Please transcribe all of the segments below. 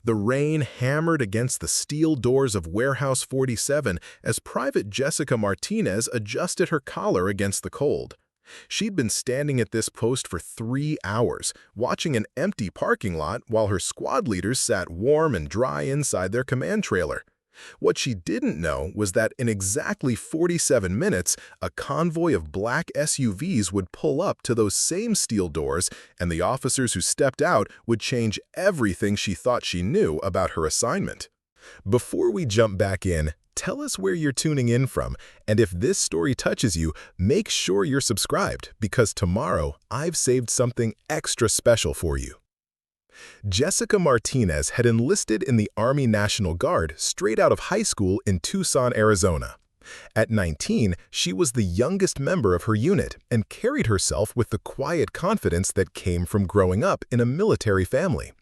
The rain hammered against the steel doors of Warehouse 47 as Private Jessica Martinez adjusted her collar against the cold. She'd been standing at this post for 3 hours, watching an empty parking lot while her squad leaders sat warm and dry inside their command trailer. What she didn't know was that in exactly 47 minutes, a convoy of black SUVs would pull up to those same steel doors, and the officers who stepped out would change everything she thought she knew about her assignment. Before we jump back in, tell us where you're tuning in from, and if this story touches you, make sure you're subscribed, because tomorrow I've saved something extra special for you. Jessica Martinez had enlisted in the Army National Guard straight out of high school in Tucson, Arizona. At 19, she was the youngest member of her unit and carried herself with the quiet confidence that came from growing up in a military family.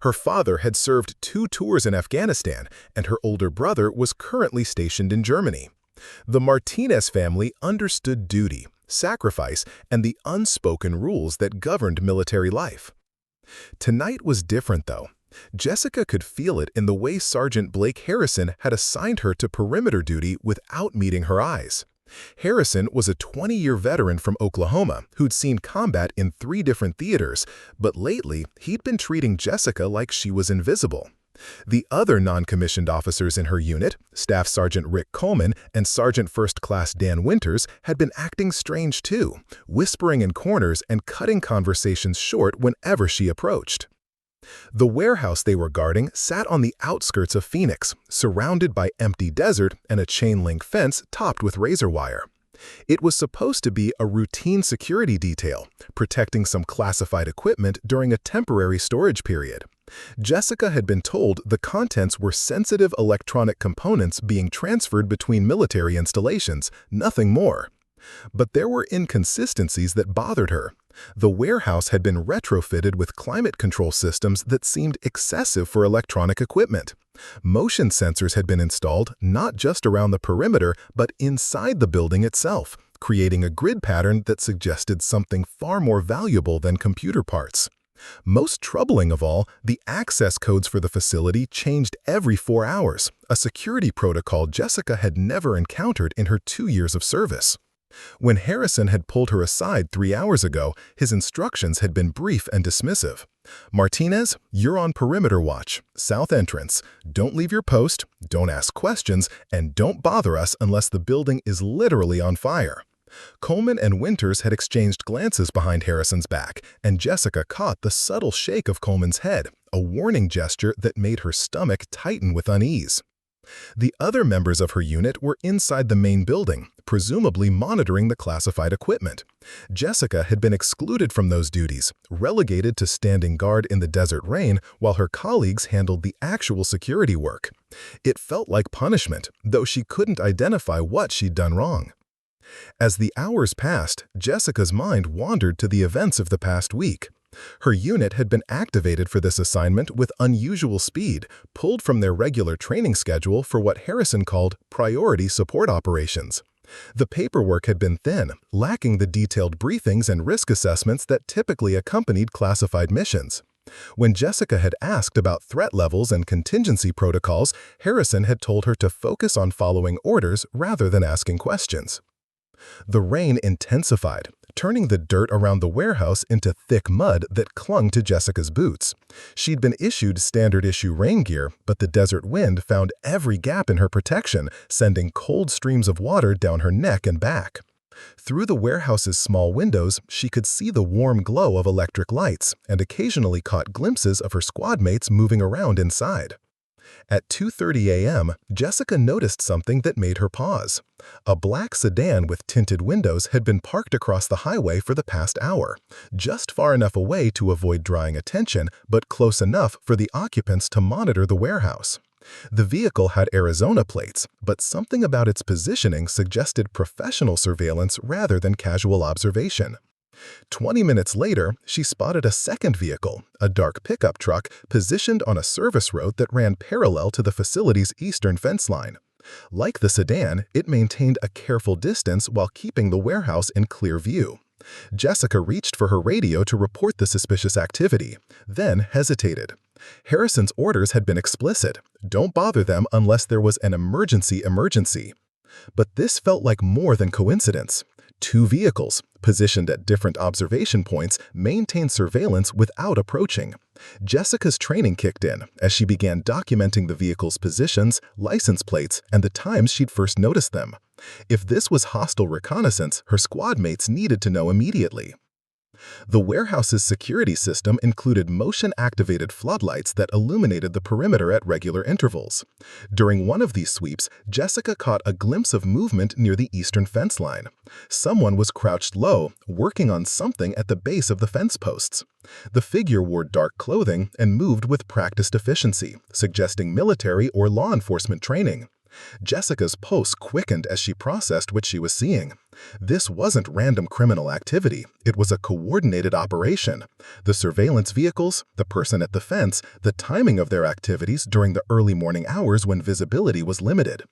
Her father had served 2 tours in Afghanistan, and her older brother was currently stationed in Germany. The Martinez family understood duty, sacrifice, and the unspoken rules that governed military life. Tonight was different, though. Jessica could feel it in the way Sergeant Blake Harrison had assigned her to perimeter duty without meeting her eyes. Harrison was a 20-year veteran from Oklahoma who'd seen combat in 3 different theaters, but lately he'd been treating Jessica like she was invisible. The other non-commissioned officers in her unit, Staff Sergeant Rick Coleman and Sergeant First Class Dan Winters, had been acting strange too, whispering in corners and cutting conversations short whenever she approached. The warehouse they were guarding sat on the outskirts of Phoenix, surrounded by empty desert and a chain-link fence topped with razor wire. It was supposed to be a routine security detail, protecting some classified equipment during a temporary storage period. Jessica had been told the contents were sensitive electronic components being transferred between military installations, nothing more. But there were inconsistencies that bothered her. The warehouse had been retrofitted with climate control systems that seemed excessive for electronic equipment. Motion sensors had been installed not just around the perimeter, but inside the building itself, creating a grid pattern that suggested something far more valuable than computer parts. Most troubling of all, the access codes for the facility changed every 4 hours, a security protocol Jessica had never encountered in her 2 years of service. When Harrison had pulled her aside 3 hours ago, his instructions had been brief and dismissive. "Martinez, you're on perimeter watch, south entrance. Don't leave your post, don't ask questions, and don't bother us unless the building is literally on fire." Coleman and Winters had exchanged glances behind Harrison's back, and Jessica caught the subtle shake of Coleman's head, a warning gesture that made her stomach tighten with unease. The other members of her unit were inside the main building, presumably monitoring the classified equipment. Jessica had been excluded from those duties, relegated to standing guard in the desert rain while her colleagues handled the actual security work. It felt like punishment, though she couldn't identify what she'd done wrong. As the hours passed, Jessica's mind wandered to the events of the past week. Her unit had been activated for this assignment with unusual speed, pulled from their regular training schedule for what Harrison called priority support operations. The paperwork had been thin, lacking the detailed briefings and risk assessments that typically accompanied classified missions. When Jessica had asked about threat levels and contingency protocols, Harrison had told her to focus on following orders rather than asking questions. The rain intensified, turning the dirt around the warehouse into thick mud that clung to Jessica's boots. She'd been issued standard-issue rain gear, but the desert wind found every gap in her protection, sending cold streams of water down her neck and back. Through the warehouse's small windows, she could see the warm glow of electric lights and occasionally caught glimpses of her squad mates moving around inside. At 2:30 a.m., Jessica noticed something that made her pause. A black sedan with tinted windows had been parked across the highway for the past hour, just far enough away to avoid drawing attention, but close enough for the occupants to monitor the warehouse. The vehicle had Arizona plates, but something about its positioning suggested professional surveillance rather than casual observation. 20 minutes later, she spotted a second vehicle, a dark pickup truck, positioned on a service road that ran parallel to the facility's eastern fence line. Like the sedan, it maintained a careful distance while keeping the warehouse in clear view. Jessica reached for her radio to report the suspicious activity, then hesitated. Harrison's orders had been explicit: don't bother them unless there was an emergency. But this felt like more than coincidence. Two vehicles, positioned at different observation points, maintained surveillance without approaching. Jessica's training kicked in as she began documenting the vehicles' positions, license plates, and the times she'd first noticed them. If this was hostile reconnaissance, her squad mates needed to know immediately. The warehouse's security system included motion-activated floodlights that illuminated the perimeter at regular intervals. During one of these sweeps, Jessica caught a glimpse of movement near the eastern fence line. Someone was crouched low, working on something at the base of the fence posts. The figure wore dark clothing and moved with practiced efficiency, suggesting military or law enforcement training. Jessica's pulse quickened as she processed what she was seeing. This wasn't random criminal activity, it was a coordinated operation. The surveillance vehicles, the person at the fence, the timing of their activities during the early morning hours when visibility was limited.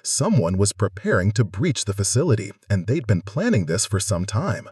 Someone was preparing to breach the facility, and they'd been planning this for some time.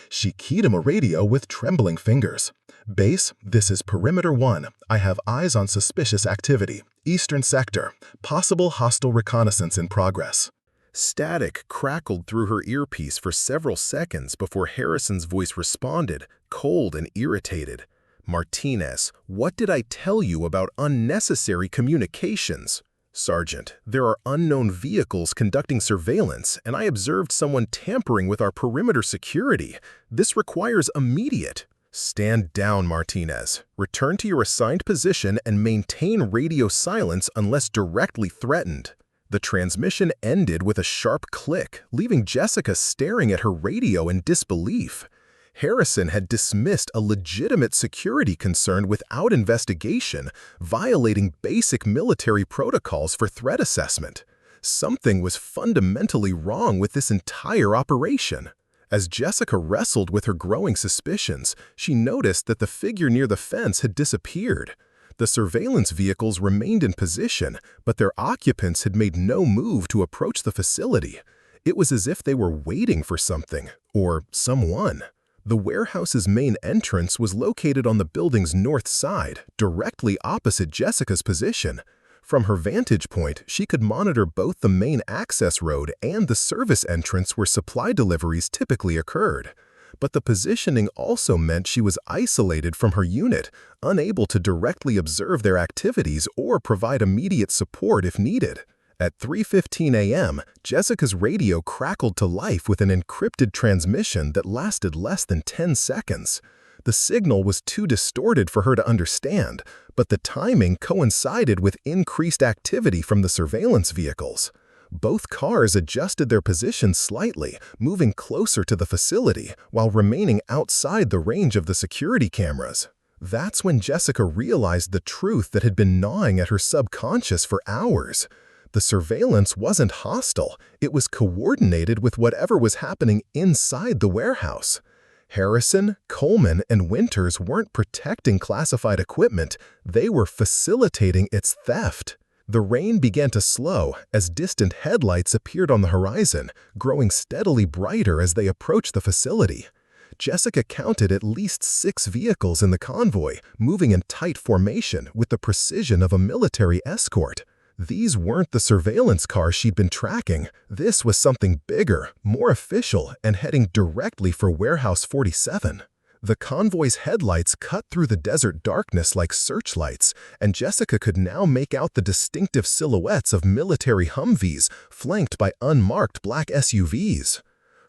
She keyed him a radio with trembling fingers. "Base, this is Perimeter 1. I have eyes on suspicious activity. Eastern sector. Possible hostile reconnaissance in progress." Static crackled through her earpiece for several seconds before Harrison's voice responded, cold and irritated. "Martinez, what did I tell you about unnecessary communications?" "Sergeant, there are unknown vehicles conducting surveillance, and I observed someone tampering with our perimeter security. This requires immediate—" "Stand down, Martinez. Return to your assigned position and maintain radio silence unless directly threatened." The transmission ended with a sharp click, leaving Jessica staring at her radio in disbelief. Harrison had dismissed a legitimate security concern without investigation, violating basic military protocols for threat assessment. Something was fundamentally wrong with this entire operation. As Jessica wrestled with her growing suspicions, she noticed that the figure near the fence had disappeared. The surveillance vehicles remained in position, but their occupants had made no move to approach the facility. It was as if they were waiting for something, or someone. The warehouse's main entrance was located on the building's north side, directly opposite Jessica's position. From her vantage point, she could monitor both the main access road and the service entrance where supply deliveries typically occurred. But the positioning also meant she was isolated from her unit, unable to directly observe their activities or provide immediate support if needed. At 3:15 a.m., Jessica's radio crackled to life with an encrypted transmission that lasted less than 10 seconds. The signal was too distorted for her to understand, but the timing coincided with increased activity from the surveillance vehicles. Both cars adjusted their positions slightly, moving closer to the facility while remaining outside the range of the security cameras. That's when Jessica realized the truth that had been gnawing at her subconscious for hours. The surveillance wasn't hostile, it was coordinated with whatever was happening inside the warehouse. Harrison, Coleman, and Winters weren't protecting classified equipment, they were facilitating its theft. The rain began to slow as distant headlights appeared on the horizon, growing steadily brighter as they approached the facility. Jessica counted at least 6 vehicles in the convoy, moving in tight formation with the precision of a military escort. These weren't the surveillance cars she'd been tracking. This was something bigger, more official, and heading directly for Warehouse 47. The convoy's headlights cut through the desert darkness like searchlights, and Jessica could now make out the distinctive silhouettes of military Humvees flanked by unmarked black SUVs.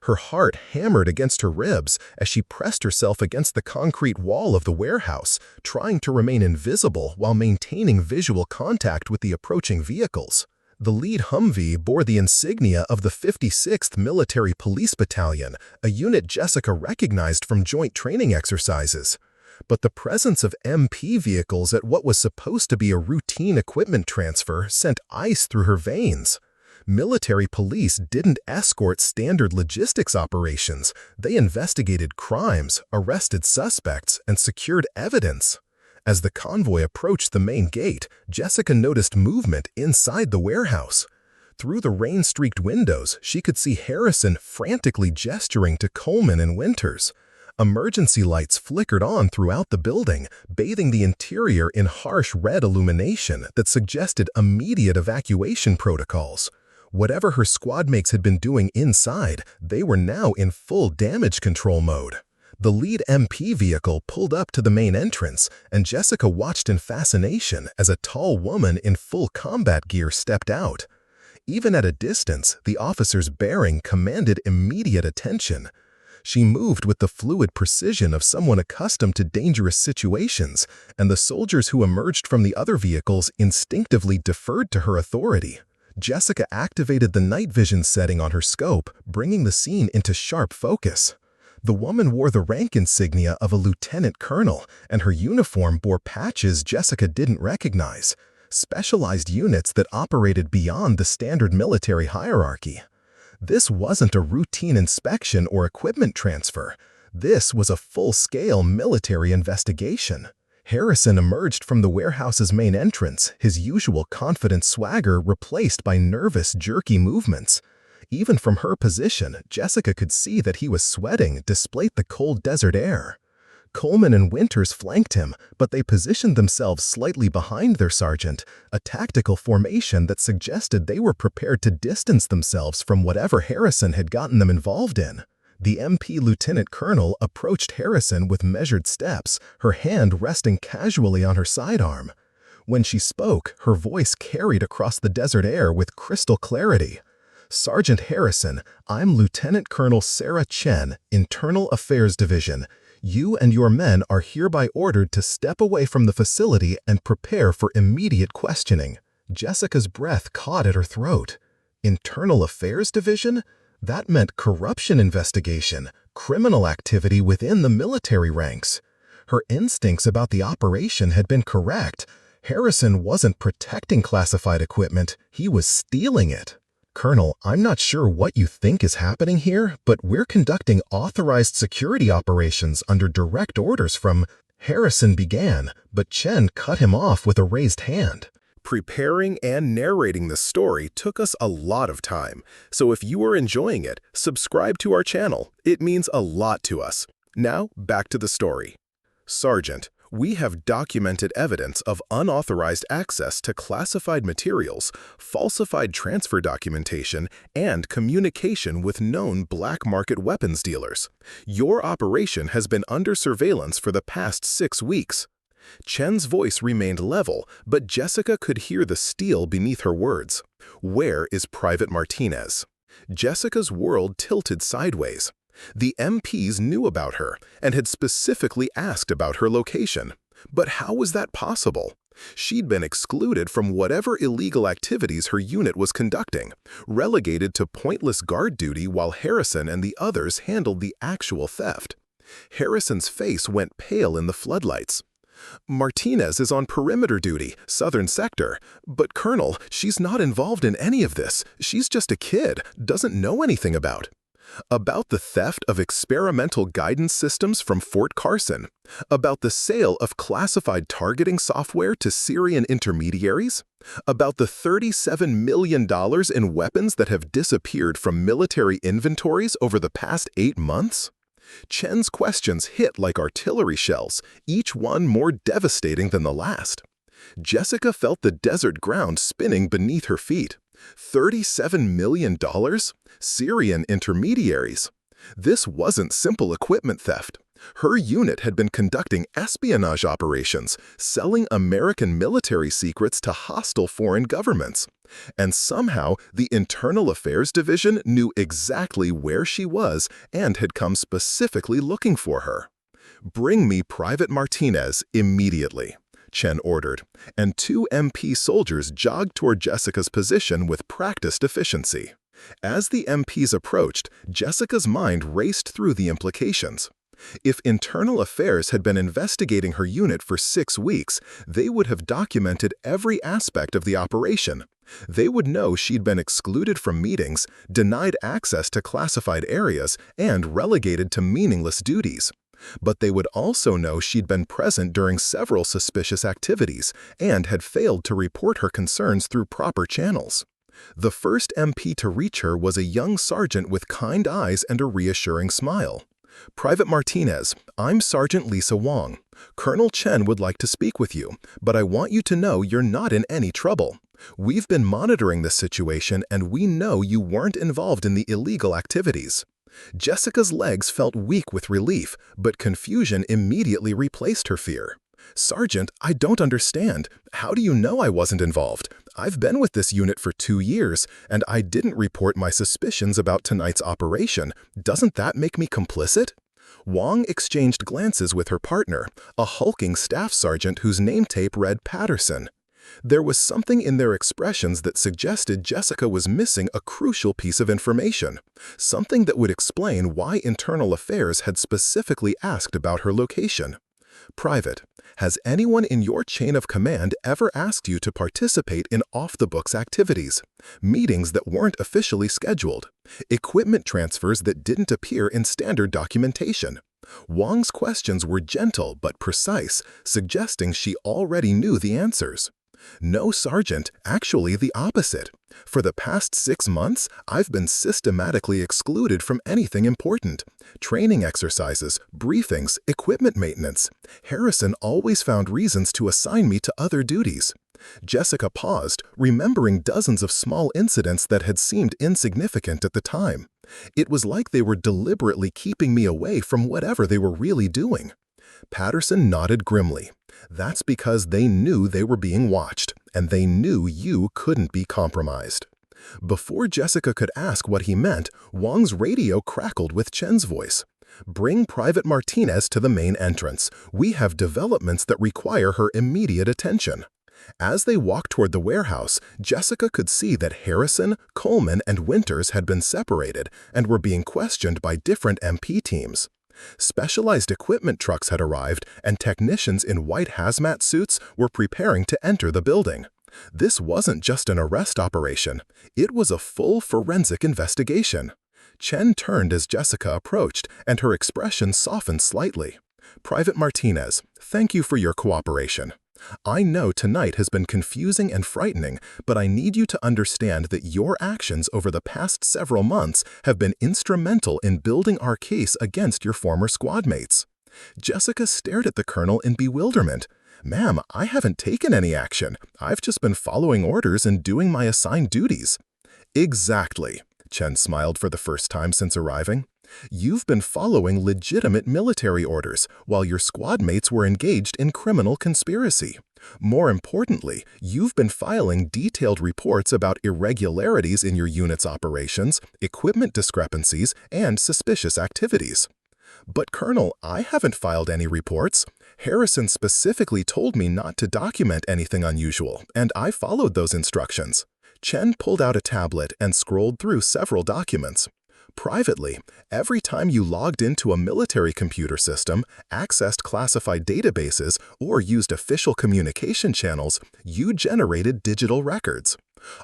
Her heart hammered against her ribs as she pressed herself against the concrete wall of the warehouse, trying to remain invisible while maintaining visual contact with the approaching vehicles. The lead Humvee bore the insignia of the 56th Military Police Battalion, a unit Jessica recognized from joint training exercises. But the presence of MP vehicles at what was supposed to be a routine equipment transfer sent ice through her veins. Military police didn't escort standard logistics operations. They investigated crimes, arrested suspects, and secured evidence. As the convoy approached the main gate, Jessica noticed movement inside the warehouse. Through the rain-streaked windows, she could see Harrison frantically gesturing to Coleman and Winters. Emergency lights flickered on throughout the building, bathing the interior in harsh red illumination that suggested immediate evacuation protocols. Whatever her squadmates had been doing inside, they were now in full damage control mode. The lead MP vehicle pulled up to the main entrance, and Jessica watched in fascination as a tall woman in full combat gear stepped out. Even at a distance, the officer's bearing commanded immediate attention. She moved with the fluid precision of someone accustomed to dangerous situations, and the soldiers who emerged from the other vehicles instinctively deferred to her authority. Jessica activated the night vision setting on her scope, bringing the scene into sharp focus. The woman wore the rank insignia of a lieutenant colonel, and her uniform bore patches Jessica didn't recognize, specialized units that operated beyond the standard military hierarchy. This wasn't a routine inspection or equipment transfer. This was a full-scale military investigation. Harrison emerged from the warehouse's main entrance, his usual confident swagger replaced by nervous, jerky movements. Even from her position, Jessica could see that he was sweating despite the cold desert air. Coleman and Winters flanked him, but they positioned themselves slightly behind their sergeant, a tactical formation that suggested they were prepared to distance themselves from whatever Harrison had gotten them involved in. The MP lieutenant colonel approached Harrison with measured steps, her hand resting casually on her sidearm. When she spoke, her voice carried across the desert air with crystal clarity. "Sergeant Harrison, I'm Lieutenant Colonel Sarah Chen, Internal Affairs Division. You and your men are hereby ordered to step away from the facility and prepare for immediate questioning." Jessica's breath caught at her throat. Internal Affairs Division? That meant corruption investigation, criminal activity within the military ranks. Her instincts about the operation had been correct. Harrison wasn't protecting classified equipment, he was stealing it. "Colonel, I'm not sure what you think is happening here, but we're conducting authorized security operations under direct orders from—" Harrison began, but Chen cut him off with a raised hand. Preparing and narrating this story took us a lot of time, so if you are enjoying it, subscribe to our channel. It means a lot to us. Now, back to the story. "Sergeant, we have documented evidence of unauthorized access to classified materials, falsified transfer documentation, and communication with known black market weapons dealers. Your operation has been under surveillance for the past 6 weeks. Chen's voice remained level, but Jessica could hear the steel beneath her words. "Where is Private Martinez?" Jessica's world tilted sideways. The MPs knew about her and had specifically asked about her location. But how was that possible? She'd been excluded from whatever illegal activities her unit was conducting, relegated to pointless guard duty while Harrison and the others handled the actual theft. Harrison's face went pale in the floodlights. "Martinez is on perimeter duty, southern sector. But Colonel, she's not involved in any of this. She's just a kid, doesn't know anything about the theft of experimental guidance systems from Fort Carson, about the sale of classified targeting software to Syrian intermediaries, about the $37 million in weapons that have disappeared from military inventories over the past 8 months? Chen's questions hit like artillery shells, each one more devastating than the last. Jessica felt the desert ground spinning beneath her feet. $37 million? Syrian intermediaries. This wasn't simple equipment theft. Her unit had been conducting espionage operations, selling American military secrets to hostile foreign governments. And somehow, the Internal Affairs Division knew exactly where she was and had come specifically looking for her. "Bring me Private Martinez immediately," Chen ordered, and 2 MP soldiers jogged toward Jessica's position with practiced efficiency. As the MPs approached, Jessica's mind raced through the implications. If Internal Affairs had been investigating her unit for 6 weeks, they would have documented every aspect of the operation. They would know she'd been excluded from meetings, denied access to classified areas, and relegated to meaningless duties. But they would also know she'd been present during several suspicious activities and had failed to report her concerns through proper channels. The first MP to reach her was a young sergeant with kind eyes and a reassuring smile. Private Martinez, I'm Sergeant Lisa Wong. Colonel Chen would like to speak with you, but I want you to know you're not in any trouble. We've been monitoring this situation and we know you weren't involved in the illegal activities. Jessica's legs felt weak with relief, but confusion immediately replaced her fear. Sergeant, I don't understand. How do you know I wasn't involved? I've been with this unit for 2 years, and I didn't report my suspicions about tonight's operation. Doesn't that make me complicit? Wong exchanged glances with her partner, a hulking staff sergeant whose name tape read Patterson. There was something in their expressions that suggested Jessica was missing a crucial piece of information, something that would explain why Internal Affairs had specifically asked about her location. Private, has anyone in your chain of command ever asked you to participate in off-the-books activities, meetings that weren't officially scheduled, equipment transfers that didn't appear in standard documentation? Wong's questions were gentle but precise, suggesting she already knew the answers. No, Sergeant, actually the opposite. For the past 6 months, I've been systematically excluded from anything important. Training exercises, briefings, equipment maintenance. Harrison always found reasons to assign me to other duties. Jessica paused, remembering dozens of small incidents that had seemed insignificant at the time. It was like they were deliberately keeping me away from whatever they were really doing. Patterson nodded grimly. That's because they knew they were being watched, and they knew you couldn't be compromised. Before Jessica could ask what he meant, Wong's radio crackled with Chen's voice. Bring Private Martinez to the main entrance. We have developments that require her immediate attention. As they walked toward the warehouse, Jessica could see that Harrison, Coleman, and Winters had been separated and were being questioned by different MP teams. Specialized equipment trucks had arrived, and technicians in white hazmat suits were preparing to enter the building. This wasn't just an arrest operation. It was a full forensic investigation. Chen turned as Jessica approached, and her expression softened slightly. Private Martinez, thank you for your cooperation. I know tonight has been confusing and frightening, but I need you to understand that your actions over the past several months have been instrumental in building our case against your former squad mates. Jessica stared at the colonel in bewilderment. Ma'am, I haven't taken any action. I've just been following orders and doing my assigned duties. Exactly, Chen smiled for the first time since arriving. You've been following legitimate military orders while your squad mates were engaged in criminal conspiracy. More importantly, you've been filing detailed reports about irregularities in your unit's operations, equipment discrepancies, and suspicious activities. But Colonel, I haven't filed any reports. Harrison specifically told me not to document anything unusual, and I followed those instructions. Chen pulled out a tablet and scrolled through several documents. Privately, every time you logged into a military computer system, accessed classified databases, or used official communication channels, you generated digital records.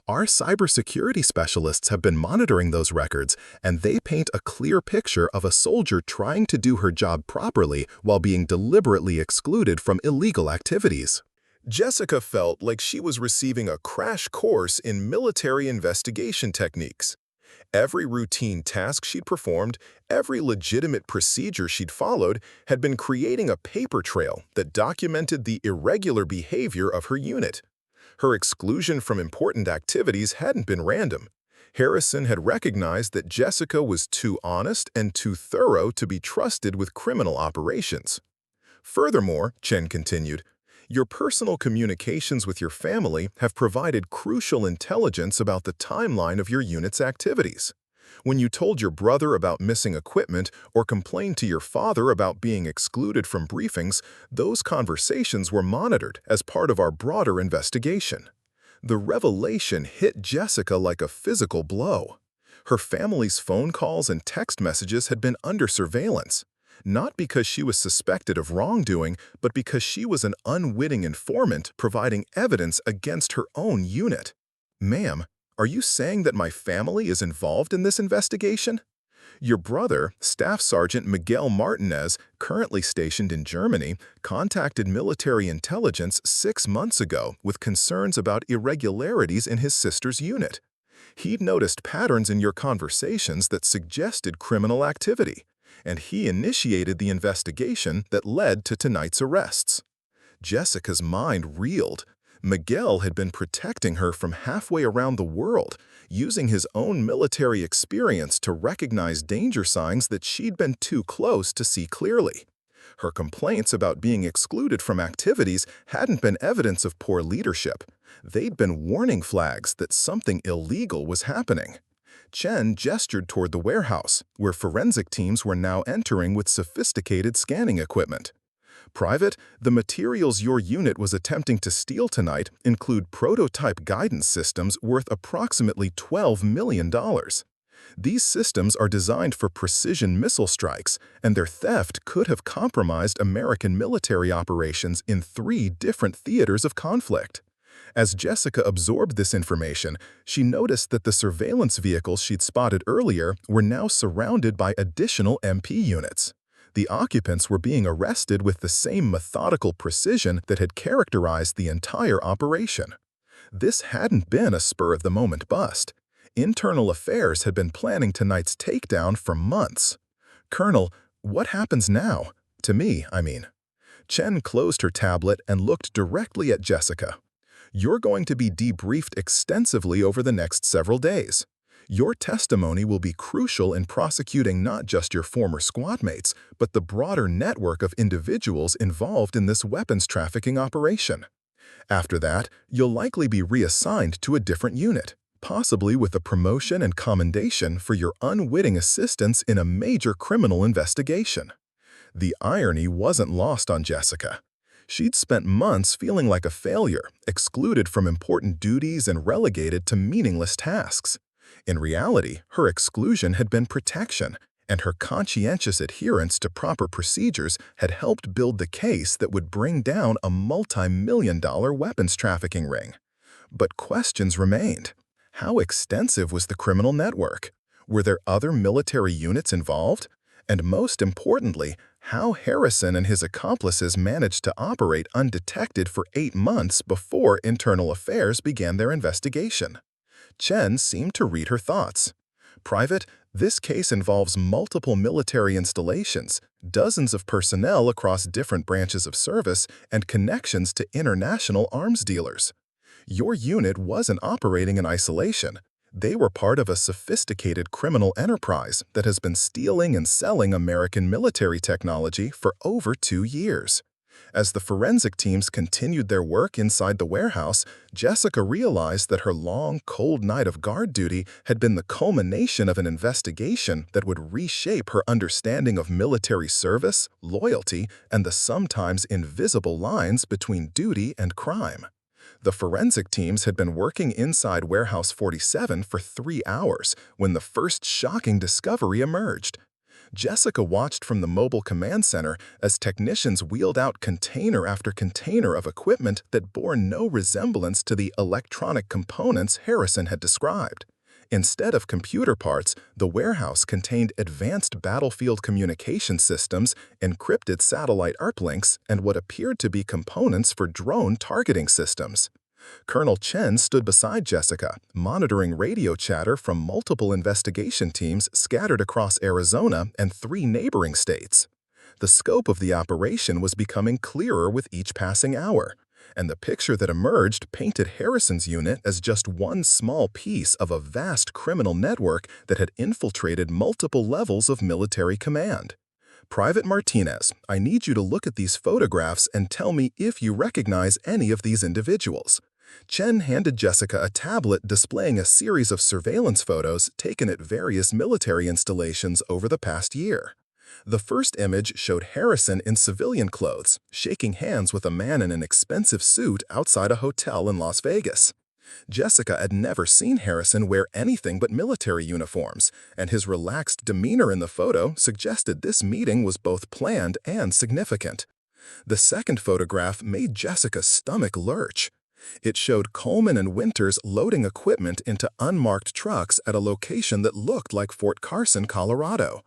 Our cybersecurity specialists have been monitoring those records, and they paint a clear picture of a soldier trying to do her job properly while being deliberately excluded from illegal activities. Jessica felt like she was receiving a crash course in military investigation techniques. Every routine task she'd performed, every legitimate procedure she'd followed, had been creating a paper trail that documented the irregular behavior of her unit. Her exclusion from important activities hadn't been random. Harrison had recognized that Jessica was too honest and too thorough to be trusted with criminal operations. Furthermore, Chen continued, your personal communications with your family have provided crucial intelligence about the timeline of your unit's activities. When you told your brother about missing equipment or complained to your father about being excluded from briefings, those conversations were monitored as part of our broader investigation. The revelation hit Jessica like a physical blow. Her family's phone calls and text messages had been under surveillance. Not because she was suspected of wrongdoing, but because she was an unwitting informant providing evidence against her own unit. Ma'am, are you saying that my family is involved in this investigation? Your brother, Staff Sergeant Miguel Martinez, currently stationed in Germany, contacted military intelligence 6 months ago with concerns about irregularities in his sister's unit. He'd noticed patterns in your conversations that suggested criminal activity. and he initiated the investigation that led to tonight's arrests. Jessica's mind reeled. Miguel had been protecting her from halfway around the world, using his own military experience to recognize danger signs that she'd been too close to see clearly. Her complaints about being excluded from activities hadn't been evidence of poor leadership. They'd been warning flags that something illegal was happening. Chen gestured toward the warehouse, where forensic teams were now entering with sophisticated scanning equipment. Private, the materials your unit was attempting to steal tonight include prototype guidance systems worth approximately $12 million. These systems are designed for precision missile strikes, and their theft could have compromised American military operations in 3 different theaters of conflict. As Jessica absorbed this information, she noticed that the surveillance vehicles she'd spotted earlier were now surrounded by additional MP units. The occupants were being arrested with the same methodical precision that had characterized the entire operation. This hadn't been a spur-of-the-moment bust. Internal Affairs had been planning tonight's takedown for months. "Colonel, what happens now? To me, I mean." Chen closed her tablet and looked directly at Jessica. "You're going to be debriefed extensively over the next several days. Your testimony will be crucial in prosecuting not just your former squadmates, but the broader network of individuals involved in this weapons trafficking operation. After that, you'll likely be reassigned to a different unit, possibly with a promotion and commendation for your unwitting assistance in a major criminal investigation." The irony wasn't lost on Jessica. She'd spent months feeling like a failure, excluded from important duties and relegated to meaningless tasks. In reality, her exclusion had been protection, and her conscientious adherence to proper procedures had helped build the case that would bring down a multi-million-dollar weapons trafficking ring. But questions remained. How extensive was the criminal network? Were there other military units involved? And most importantly, how Harrison and his accomplices managed to operate undetected for 8 months before Internal Affairs began their investigation. Chen seemed to read her thoughts. "Private, this case involves multiple military installations, dozens of personnel across different branches of service, and connections to international arms dealers. Your unit wasn't operating in isolation. They were part of a sophisticated criminal enterprise that has been stealing and selling American military technology for over 2 years." As the forensic teams continued their work inside the warehouse, Jessica realized that her long, cold night of guard duty had been the culmination of an investigation that would reshape her understanding of military service, loyalty, and the sometimes invisible lines between duty and crime. The forensic teams had been working inside Warehouse 47 for 3 hours when the first shocking discovery emerged. Jessica watched from the mobile command center as technicians wheeled out container after container of equipment that bore no resemblance to the electronic components Harrison had described. Instead of computer parts, the warehouse contained advanced battlefield communication systems, encrypted satellite uplinks, and what appeared to be components for drone targeting systems. Colonel Chen stood beside Jessica, monitoring radio chatter from multiple investigation teams scattered across Arizona and 3 neighboring states. The scope of the operation was becoming clearer with each passing hour, and the picture that emerged painted Harrison's unit as just one small piece of a vast criminal network that had infiltrated multiple levels of military command. "Private Martinez, I need you to look at these photographs and tell me if you recognize any of these individuals." Chen handed Jessica a tablet displaying a series of surveillance photos taken at various military installations over the past year. The first image showed Harrison in civilian clothes, shaking hands with a man in an expensive suit outside a hotel in Las Vegas. Jessica had never seen Harrison wear anything but military uniforms, and his relaxed demeanor in the photo suggested this meeting was both planned and significant. The second photograph made Jessica's stomach lurch. It showed Coleman and Winters loading equipment into unmarked trucks at a location that looked like Fort Carson, Colorado.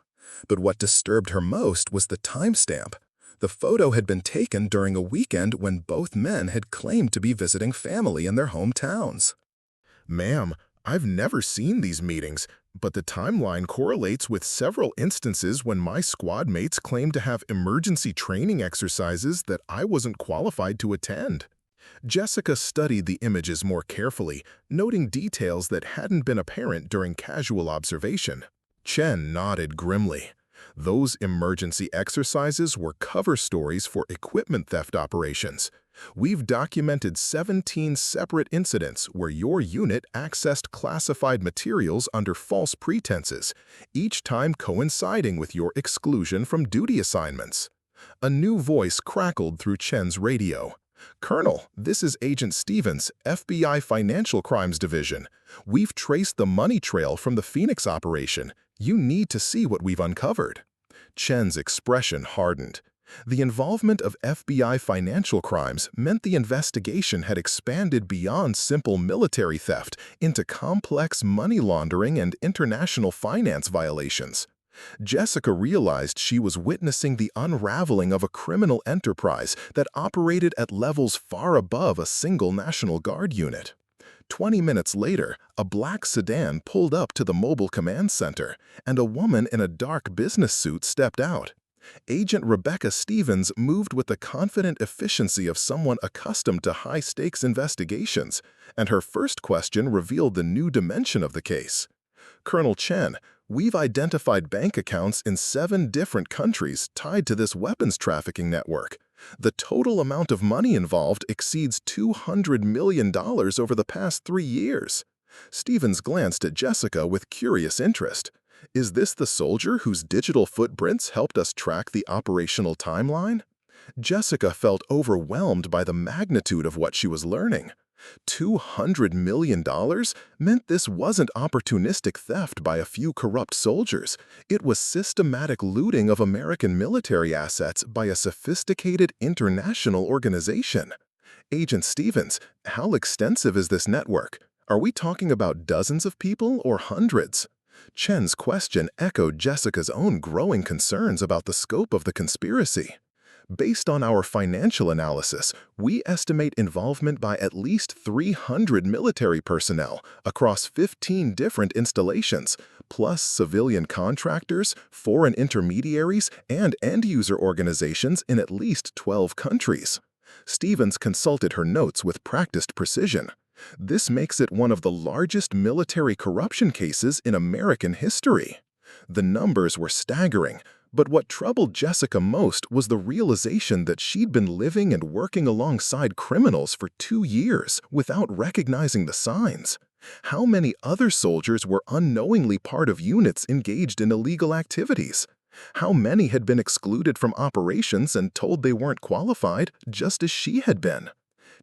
But what disturbed her most was the timestamp. The photo had been taken during a weekend when both men had claimed to be visiting family in their hometowns. "Ma'am, I've never seen these meetings, but the timeline correlates with several instances when my squad mates claimed to have emergency training exercises that I wasn't qualified to attend. Jessica studied the images more carefully, noting details that hadn't been apparent during casual observation. Chen nodded grimly. Those emergency exercises were cover stories for equipment theft operations. We've documented 17 separate incidents where your unit accessed classified materials under false pretenses, each time coinciding with your exclusion from duty assignments. A new voice crackled through Chen's radio. "Colonel, this is Agent Stevens, FBI Financial Crimes Division. We've traced the money trail from the Phoenix operation. You need to see what we've uncovered." Chen's expression hardened. The involvement of FBI financial crimes meant the investigation had expanded beyond simple military theft into complex money laundering and international finance violations. Jessica realized she was witnessing the unraveling of a criminal enterprise that operated at levels far above a single National Guard unit. 20 minutes later, a black sedan pulled up to the mobile command center, and a woman in a dark business suit stepped out. Agent Rebecca Stevens moved with the confident efficiency of someone accustomed to high-stakes investigations, and her first question revealed the new dimension of the case. "Colonel Chen, we've identified bank accounts in 7 different countries tied to this weapons trafficking network. The total amount of money involved exceeds $200 million over the past 3 years." Stevens glanced at Jessica with curious interest. "Is this the soldier whose digital footprints helped us track the operational timeline?" Jessica felt overwhelmed by the magnitude of what she was learning. $200 million meant this wasn't opportunistic theft by a few corrupt soldiers. It was systematic looting of American military assets by a sophisticated international organization. "Agent Stevens, how extensive is this network? Are we talking about dozens of people or hundreds?" Chen's question echoed Jessica's own growing concerns about the scope of the conspiracy. "Based on our financial analysis, we estimate involvement by at least 300 military personnel across 15 different installations, plus civilian contractors, foreign intermediaries, and end-user organizations in at least 12 countries." Stevens consulted her notes with practiced precision. "This makes it one of the largest military corruption cases in American history." The numbers were staggering, but what troubled Jessica most was the realization that she'd been living and working alongside criminals for 2 years without recognizing the signs. How many other soldiers were unknowingly part of units engaged in illegal activities? How many had been excluded from operations and told they weren't qualified, just as she had been?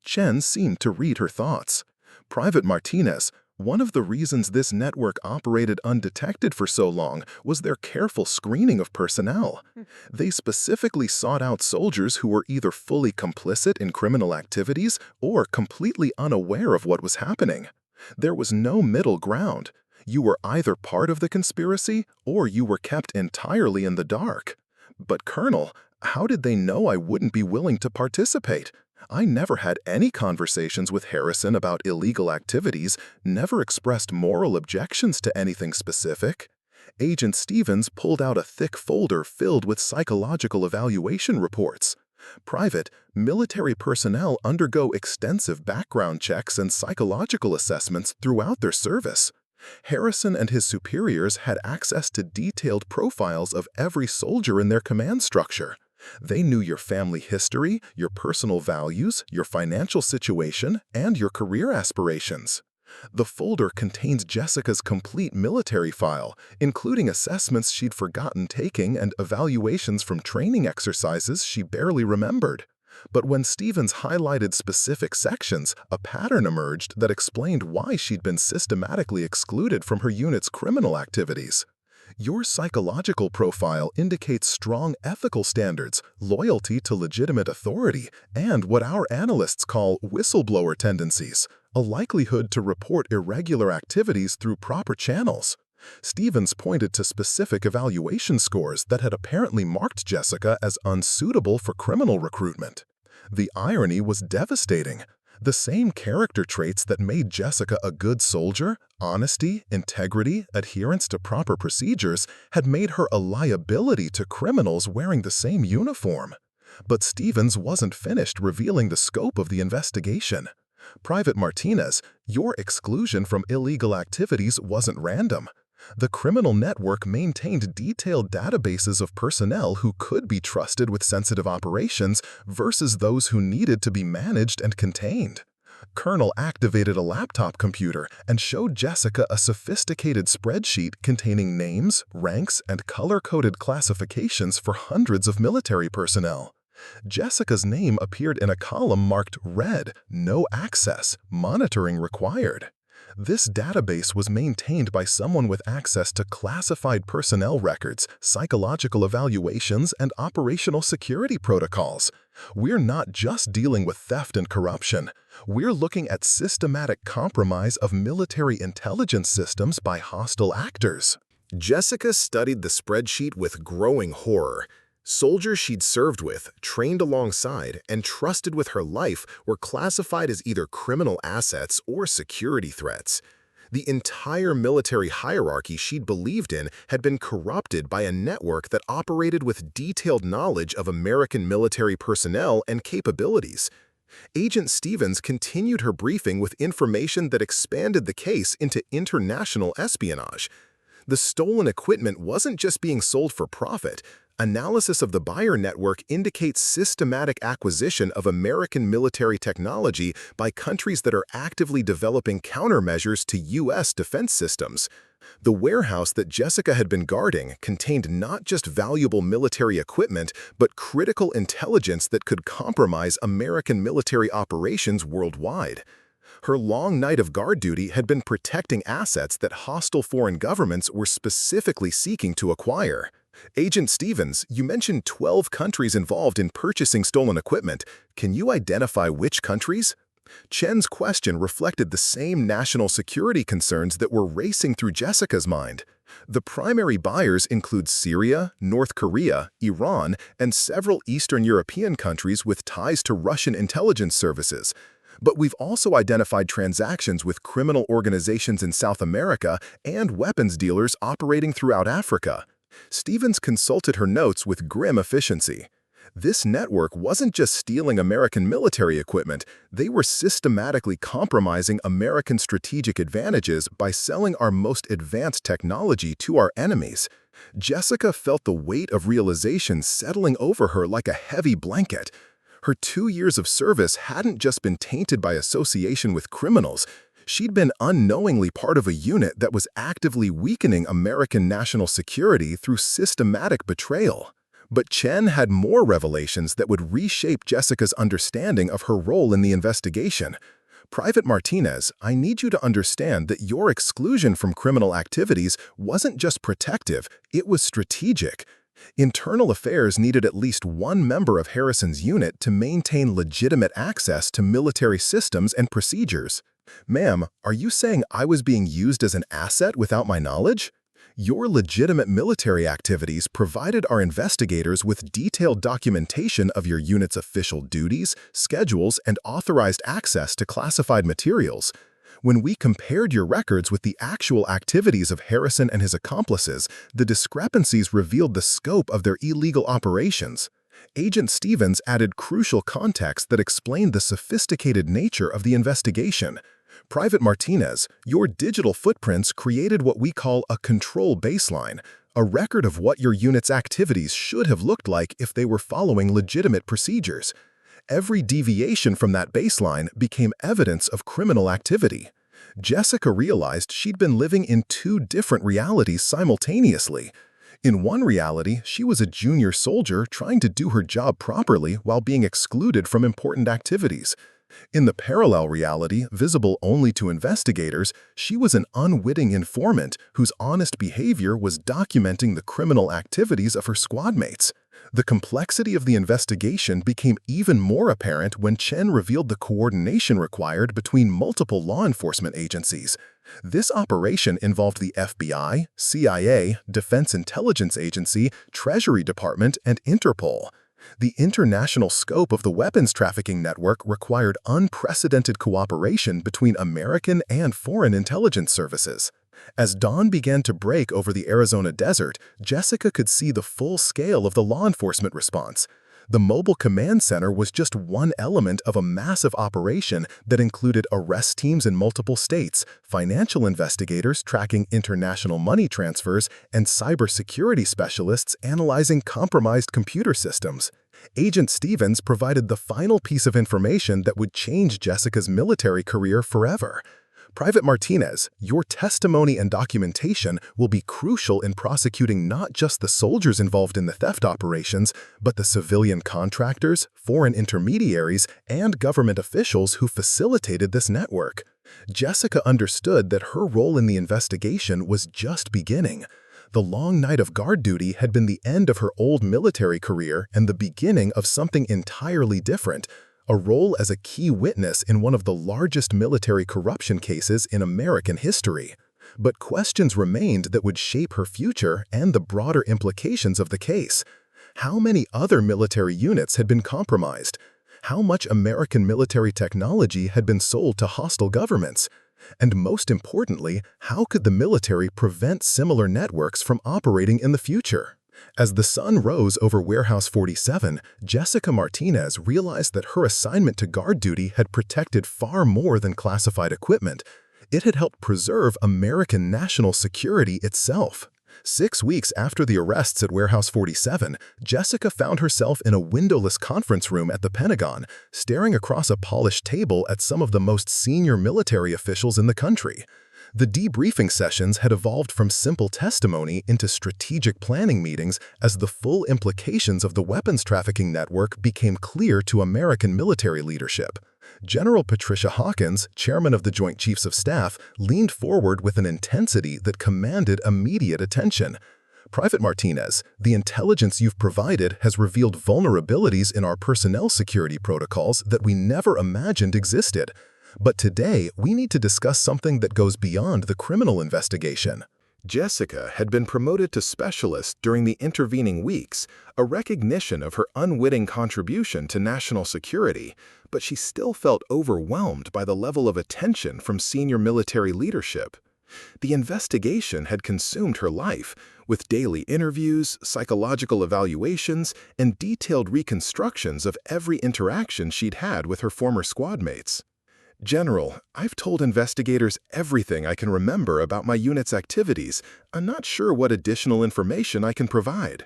Chen seemed to read her thoughts. "Private Martinez, one of the reasons this network operated undetected for so long was their careful screening of personnel. They specifically sought out soldiers who were either fully complicit in criminal activities or completely unaware of what was happening. There was no middle ground. You were either part of the conspiracy or you were kept entirely in the dark." "But Colonel, how did they know I wouldn't be willing to participate? I never had any conversations with Harrison about illegal activities, never expressed moral objections to anything specific." Agent Stevens pulled out a thick folder filled with psychological evaluation reports. "Private, military personnel undergo extensive background checks and psychological assessments throughout their service. Harrison and his superiors had access to detailed profiles of every soldier in their command structure. They knew your family history, your personal values, your financial situation, and your career aspirations." The folder contains Jessica's complete military file, including assessments she'd forgotten taking and evaluations from training exercises she barely remembered. But when Stevens highlighted specific sections, a pattern emerged that explained why she'd been systematically excluded from her unit's criminal activities. "Your psychological profile indicates strong ethical standards, loyalty to legitimate authority, and what our analysts call whistleblower tendencies, a likelihood to report irregular activities through proper channels." Stevens pointed to specific evaluation scores that had apparently marked Jessica as unsuitable for criminal recruitment. The irony was devastating. The same character traits that made Jessica a good soldier, honesty, integrity, adherence to proper procedures, had made her a liability to criminals wearing the same uniform. But Stevens wasn't finished revealing the scope of the investigation. Private Martinez, your exclusion from illegal activities wasn't random. The criminal network maintained detailed databases of personnel who could be trusted with sensitive operations versus those who needed to be managed and contained. Colonel activated a laptop computer and showed Jessica a sophisticated spreadsheet containing names, ranks, and color-coded classifications for hundreds of military personnel. Jessica's name appeared in a column marked Red, No Access, Monitoring Required. This database was maintained by someone with access to classified personnel records, psychological evaluations, and operational security protocols. We're not just dealing with theft and corruption. We're looking at systematic compromise of military intelligence systems by hostile actors. Jessica studied the spreadsheet with growing horror. Soldiers she'd served with, trained alongside, and trusted with her life were classified as either criminal assets or security threats. The entire military hierarchy she'd believed in had been corrupted by a network that operated with detailed knowledge of American military personnel and capabilities. Agent Stevens continued her briefing with information that expanded the case into international espionage. The stolen equipment wasn't just being sold for profit. Analysis of the buyer network indicates systematic acquisition of American military technology by countries that are actively developing countermeasures to U.S. defense systems. The warehouse that Jessica had been guarding contained not just valuable military equipment, but critical intelligence that could compromise American military operations worldwide. Her long night of guard duty had been protecting assets that hostile foreign governments were specifically seeking to acquire. Agent Stevens, you mentioned 12 countries involved in purchasing stolen equipment. Can you identify which countries? Chen's question reflected the same national security concerns that were racing through Jessica's mind. The primary buyers include Syria, North Korea, Iran, and several Eastern European countries with ties to Russian intelligence services. But we've also identified transactions with criminal organizations in South America and weapons dealers operating throughout Africa. Stevens consulted her notes with grim efficiency. This network wasn't just stealing American military equipment, they were systematically compromising American strategic advantages by selling our most advanced technology to our enemies. Jessica felt the weight of realization settling over her like a heavy blanket. Her 2 years of service hadn't just been tainted by association with criminals. She'd been unknowingly part of a unit that was actively weakening American national security through systematic betrayal. But Chen had more revelations that would reshape Jessica's understanding of her role in the investigation. Private Martinez, I need you to understand that your exclusion from criminal activities wasn't just protective, it was strategic. Internal Affairs needed at least one member of Harrison's unit to maintain legitimate access to military systems and procedures. Ma'am, are you saying I was being used as an asset without my knowledge? Your legitimate military activities provided our investigators with detailed documentation of your unit's official duties, schedules, and authorized access to classified materials. When we compared your records with the actual activities of Harrison and his accomplices, the discrepancies revealed the scope of their illegal operations. Agent Stevens added crucial context that explained the sophisticated nature of the investigation. Private Martinez, your digital footprints created what we call a control baseline, a record of what your unit's activities should have looked like if they were following legitimate procedures. Every deviation from that baseline became evidence of criminal activity. Jessica realized she'd been living in 2 different realities simultaneously. In one reality, she was a junior soldier trying to do her job properly while being excluded from important activities. In the parallel reality, visible only to investigators, she was an unwitting informant whose honest behavior was documenting the criminal activities of her squadmates. The complexity of the investigation became even more apparent when Chen revealed the coordination required between multiple law enforcement agencies. This operation involved the FBI, CIA, Defense Intelligence Agency, Treasury Department, and Interpol. The international scope of the weapons trafficking network required unprecedented cooperation between American and foreign intelligence services. As dawn began to break over the Arizona desert, Jessica could see the full scale of the law enforcement response. The mobile command center was just one element of a massive operation that included arrest teams in multiple states, financial investigators tracking international money transfers, and cybersecurity specialists analyzing compromised computer systems. Agent Stevens provided the final piece of information that would change Jessica's military career forever. Private Martinez, your testimony and documentation will be crucial in prosecuting not just the soldiers involved in the theft operations, but the civilian contractors, foreign intermediaries, and government officials who facilitated this network. Jessica understood that her role in the investigation was just beginning. The long night of guard duty had been the end of her old military career and the beginning of something entirely different. A role as a key witness in one of the largest military corruption cases in American history. But questions remained that would shape her future and the broader implications of the case. How many other military units had been compromised? How much American military technology had been sold to hostile governments? And most importantly, how could the military prevent similar networks from operating in the future? As the sun rose over Warehouse 47, Jessica Martinez realized that her assignment to guard duty had protected far more than classified equipment. It had helped preserve American national security itself. 6 weeks after the arrests at Warehouse 47, Jessica found herself in a windowless conference room at the Pentagon, staring across a polished table at some of the most senior military officials in the country. The debriefing sessions had evolved from simple testimony into strategic planning meetings as the full implications of the weapons trafficking network became clear to American military leadership. General Patricia Hawkins, chairman of the Joint Chiefs of Staff, leaned forward with an intensity that commanded immediate attention. Private Martinez, the intelligence you've provided has revealed vulnerabilities in our personnel security protocols that we never imagined existed. But today, we need to discuss something that goes beyond the criminal investigation. Jessica had been promoted to specialist during the intervening weeks, a recognition of her unwitting contribution to national security, but she still felt overwhelmed by the level of attention from senior military leadership. The investigation had consumed her life, with daily interviews, psychological evaluations, and detailed reconstructions of every interaction she'd had with her former squadmates. General, I've told investigators everything I can remember about my unit's activities. I'm not sure what additional information I can provide.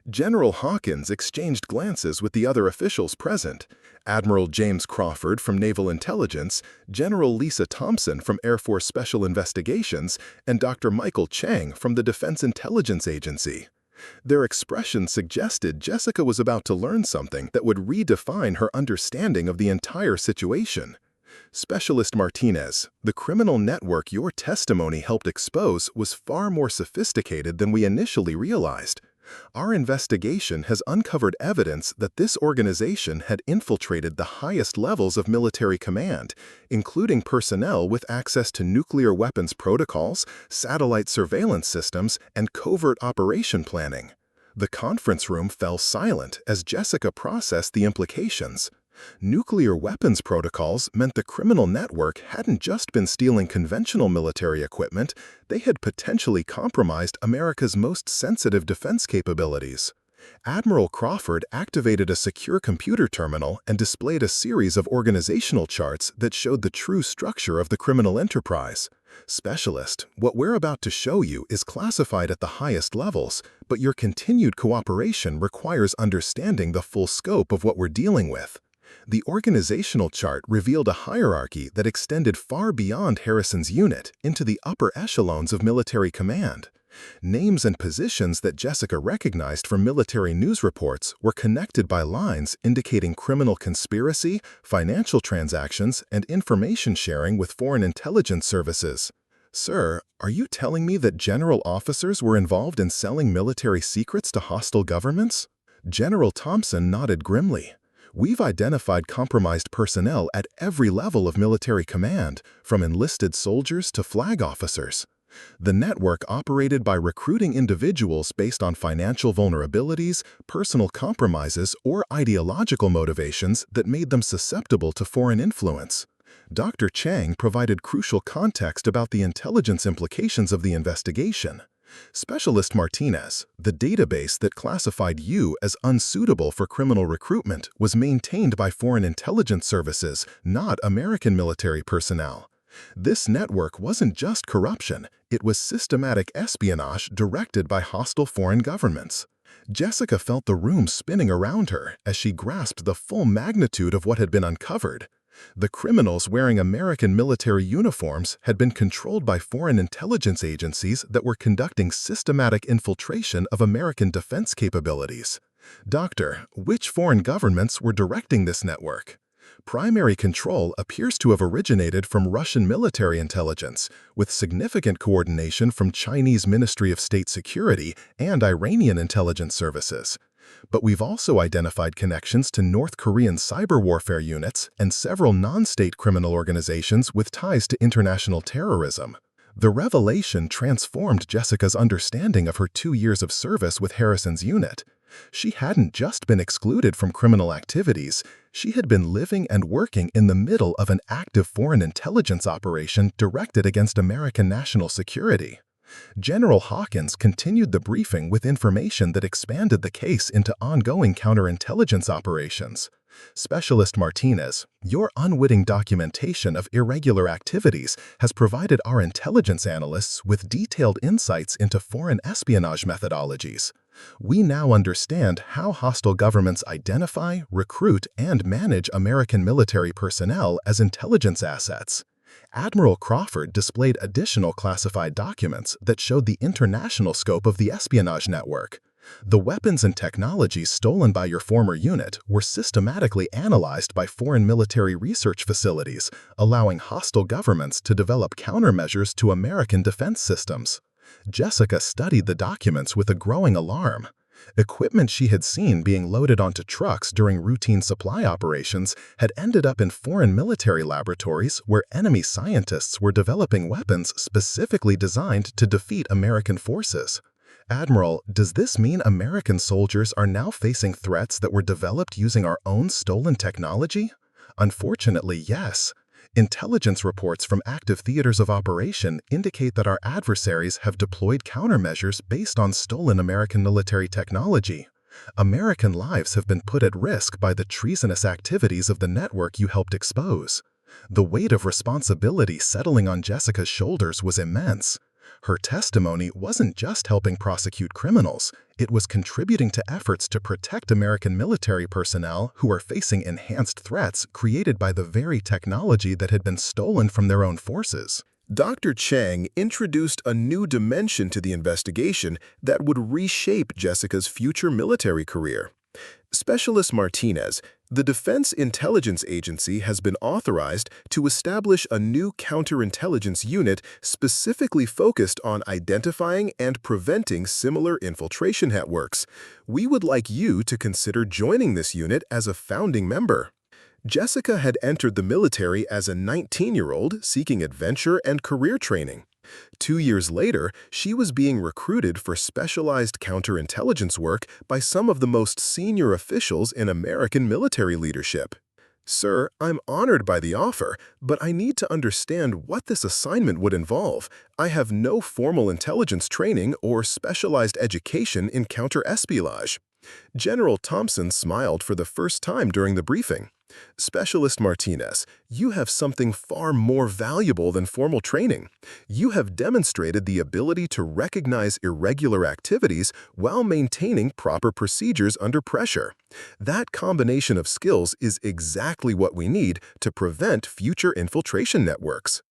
General Hawkins exchanged glances with the other officials present. Admiral James Crawford from Naval Intelligence, General Lisa Thompson from Air Force Special Investigations, and Dr. Michael Chang from the Defense Intelligence Agency. Their expressions suggested Jessica was about to learn something that would redefine her understanding of the entire situation. Specialist Martinez, the criminal network your testimony helped expose was far more sophisticated than we initially realized. Our investigation has uncovered evidence that this organization had infiltrated the highest levels of military command, including personnel with access to nuclear weapons protocols, satellite surveillance systems, and covert operation planning. The conference room fell silent as Jessica processed the implications. Nuclear weapons protocols meant the criminal network hadn't just been stealing conventional military equipment, they had potentially compromised America's most sensitive defense capabilities. Admiral Crawford activated a secure computer terminal and displayed a series of organizational charts that showed the true structure of the criminal enterprise. Specialist, what we're about to show you is classified at the highest levels, but your continued cooperation requires understanding the full scope of what we're dealing with. The organizational chart revealed a hierarchy that extended far beyond Harrison's unit into the upper echelons of military command. Names and positions that Jessica recognized from military news reports were connected by lines indicating criminal conspiracy, financial transactions, and information sharing with foreign intelligence services. Sir, are you telling me that general officers were involved in selling military secrets to hostile governments? General Thompson nodded grimly. We've identified compromised personnel at every level of military command, from enlisted soldiers to flag officers. The network operated by recruiting individuals based on financial vulnerabilities, personal compromises, or ideological motivations that made them susceptible to foreign influence. Dr. Chang provided crucial context about the intelligence implications of the investigation. Specialist Martinez, the database that classified you as unsuitable for criminal recruitment, was maintained by foreign intelligence services, not American military personnel. This network wasn't just corruption, it was systematic espionage directed by hostile foreign governments. Jessica felt the room spinning around her as she grasped the full magnitude of what had been uncovered. The criminals wearing American military uniforms had been controlled by foreign intelligence agencies that were conducting systematic infiltration of American defense capabilities. Doctor, which foreign governments were directing this network? Primary control appears to have originated from Russian military intelligence, with significant coordination from Chinese Ministry of State Security and Iranian intelligence services. But we've also identified connections to North Korean cyber warfare units and several non-state criminal organizations with ties to international terrorism. The revelation transformed Jessica's understanding of her 2 years of service with Harrison's unit. She hadn't just been excluded from criminal activities, she had been living and working in the middle of an active foreign intelligence operation directed against American national security. General Hawkins continued the briefing with information that expanded the case into ongoing counterintelligence operations. Specialist Martinez, your unwitting documentation of irregular activities has provided our intelligence analysts with detailed insights into foreign espionage methodologies. We now understand how hostile governments identify, recruit, and manage American military personnel as intelligence assets. Admiral Crawford displayed additional classified documents that showed the international scope of the espionage network. The weapons and technologies stolen by your former unit were systematically analyzed by foreign military research facilities, allowing hostile governments to develop countermeasures to American defense systems. Jessica studied the documents with a growing alarm. Equipment she had seen being loaded onto trucks during routine supply operations had ended up in foreign military laboratories where enemy scientists were developing weapons specifically designed to defeat American forces. Admiral, does this mean American soldiers are now facing threats that were developed using our own stolen technology? Unfortunately, yes. Intelligence reports from active theaters of operation indicate that our adversaries have deployed countermeasures based on stolen American military technology. American lives have been put at risk by the treasonous activities of the network you helped expose. The weight of responsibility settling on Jessica's shoulders was immense. Her testimony wasn't just helping prosecute criminals, it was contributing to efforts to protect American military personnel who are facing enhanced threats created by the very technology that had been stolen from their own forces. Dr. Chang introduced a new dimension to the investigation that would reshape Jessica's future military career. Specialist Martinez, the Defense Intelligence Agency has been authorized to establish a new counterintelligence unit specifically focused on identifying and preventing similar infiltration networks. We would like you to consider joining this unit as a founding member. Jessica had entered the military as a 19-year-old seeking adventure and career training. 2 years later, she was being recruited for specialized counterintelligence work by some of the most senior officials in American military leadership. Sir, I'm honored by the offer, but I need to understand what this assignment would involve. I have no formal intelligence training or specialized education in counter-espionage. General Thompson smiled for the first time during the briefing. Specialist Martinez, you have something far more valuable than formal training. You have demonstrated the ability to recognize irregular activities while maintaining proper procedures under pressure. That combination of skills is exactly what we need to prevent future infiltration networks.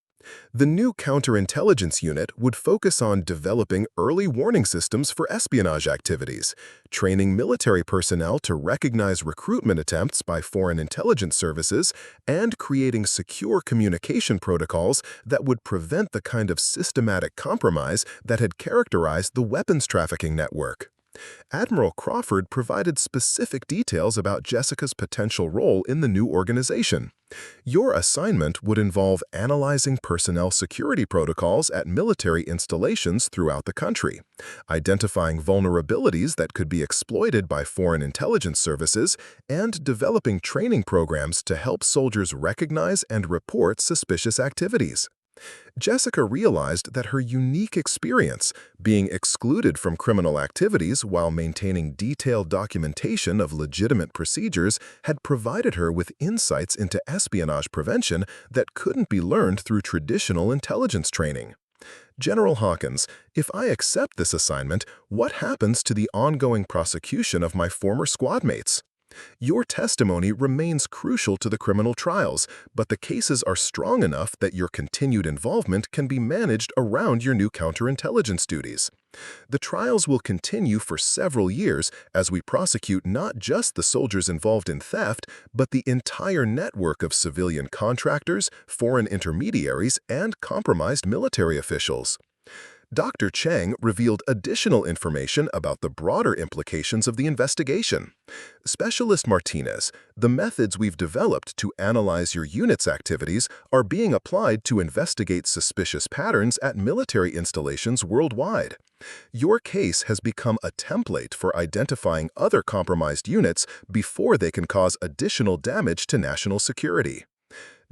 The new counterintelligence unit would focus on developing early warning systems for espionage activities, training military personnel to recognize recruitment attempts by foreign intelligence services, and creating secure communication protocols that would prevent the kind of systematic compromise that had characterized the weapons trafficking network. Admiral Crawford provided specific details about Jessica's potential role in the new organization. Your assignment would involve analyzing personnel security protocols at military installations throughout the country, identifying vulnerabilities that could be exploited by foreign intelligence services, and developing training programs to help soldiers recognize and report suspicious activities. Jessica realized that her unique experience, being excluded from criminal activities while maintaining detailed documentation of legitimate procedures, had provided her with insights into espionage prevention that couldn't be learned through traditional intelligence training. General Hawkins, if I accept this assignment, what happens to the ongoing prosecution of my former squad mates? Your testimony remains crucial to the criminal trials, but the cases are strong enough that your continued involvement can be managed around your new counterintelligence duties. The trials will continue for several years as we prosecute not just the soldiers involved in theft, but the entire network of civilian contractors, foreign intermediaries, and compromised military officials. Dr. Chang revealed additional information about the broader implications of the investigation. Specialist Martinez, the methods we've developed to analyze your unit's activities are being applied to investigate suspicious patterns at military installations worldwide. Your case has become a template for identifying other compromised units before they can cause additional damage to national security.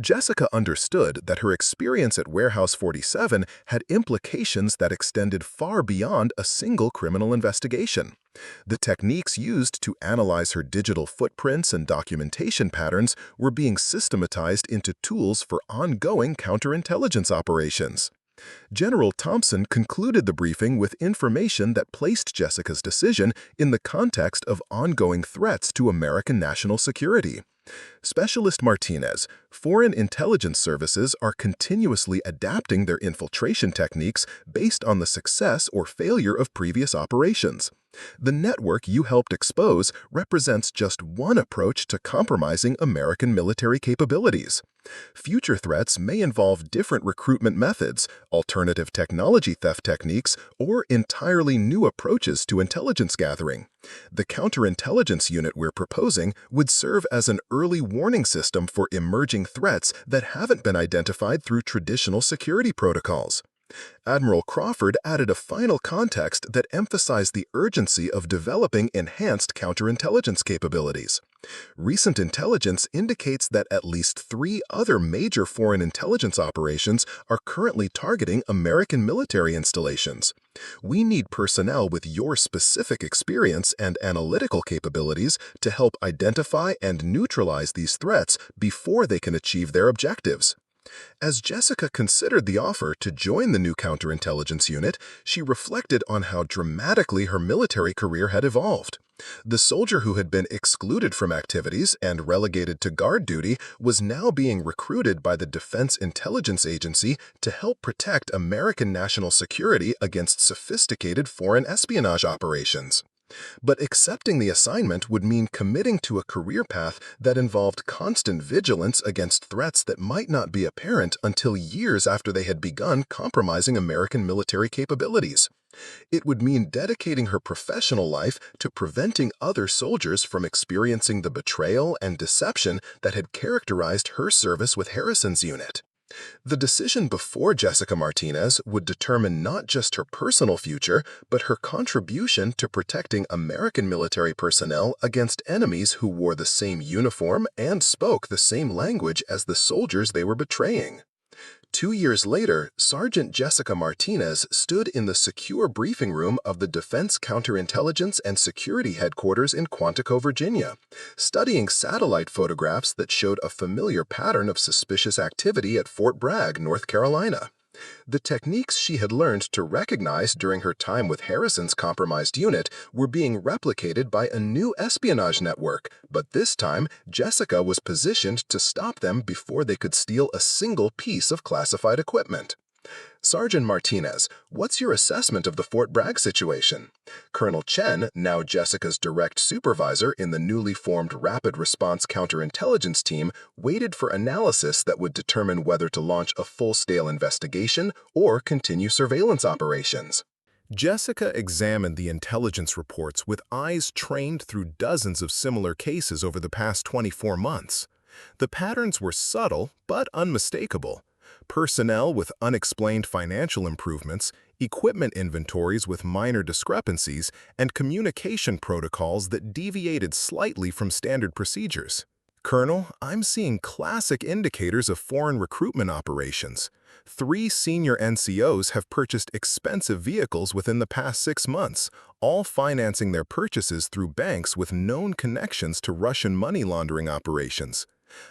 Jessica understood that her experience at Warehouse 47 had implications that extended far beyond a single criminal investigation. The techniques used to analyze her digital footprints and documentation patterns were being systematized into tools for ongoing counterintelligence operations. General Thompson concluded the briefing with information that placed Jessica's decision in the context of ongoing threats to American national security. Specialist Martinez, foreign intelligence services are continuously adapting their infiltration techniques based on the success or failure of previous operations. The network you helped expose represents just one approach to compromising American military capabilities. Future threats may involve different recruitment methods, alternative technology theft techniques, or entirely new approaches to intelligence gathering. The counterintelligence unit we're proposing would serve as an early warning system for emerging threats that haven't been identified through traditional security protocols. Admiral Crawford added a final context that emphasized the urgency of developing enhanced counterintelligence capabilities. Recent intelligence indicates that at least 3 other major foreign intelligence operations are currently targeting American military installations. We need personnel with your specific experience and analytical capabilities to help identify and neutralize these threats before they can achieve their objectives. As Jessica considered the offer to join the new counterintelligence unit, she reflected on how dramatically her military career had evolved. The soldier who had been excluded from activities and relegated to guard duty was now being recruited by the Defense Intelligence Agency to help protect American national security against sophisticated foreign espionage operations. But accepting the assignment would mean committing to a career path that involved constant vigilance against threats that might not be apparent until years after they had begun compromising American military capabilities. It would mean dedicating her professional life to preventing other soldiers from experiencing the betrayal and deception that had characterized her service with Harrison's unit. The decision before Jessica Martinez would determine not just her personal future, but her contribution to protecting American military personnel against enemies who wore the same uniform and spoke the same language as the soldiers they were betraying. 2 years later, Sergeant Jessica Martinez stood in the secure briefing room of the Defense Counterintelligence and Security Headquarters in Quantico, Virginia, studying satellite photographs that showed a familiar pattern of suspicious activity at Fort Bragg, North Carolina. The techniques she had learned to recognize during her time with Harrison's compromised unit were being replicated by a new espionage network, but this time Jessica was positioned to stop them before they could steal a single piece of classified equipment. Sergeant Martinez, what's your assessment of the Fort Bragg situation? Colonel Chen, now Jessica's direct supervisor in the newly formed Rapid Response Counterintelligence Team, waited for analysis that would determine whether to launch a full-scale investigation or continue surveillance operations. Jessica examined the intelligence reports with eyes trained through dozens of similar cases over the past 24 months. The patterns were subtle but unmistakable. Personnel with unexplained financial improvements, equipment inventories with minor discrepancies, and communication protocols that deviated slightly from standard procedures. Colonel, I'm seeing classic indicators of foreign recruitment operations. 3 senior NCOs have purchased expensive vehicles within the past 6 months, all financing their purchases through banks with known connections to Russian money laundering operations.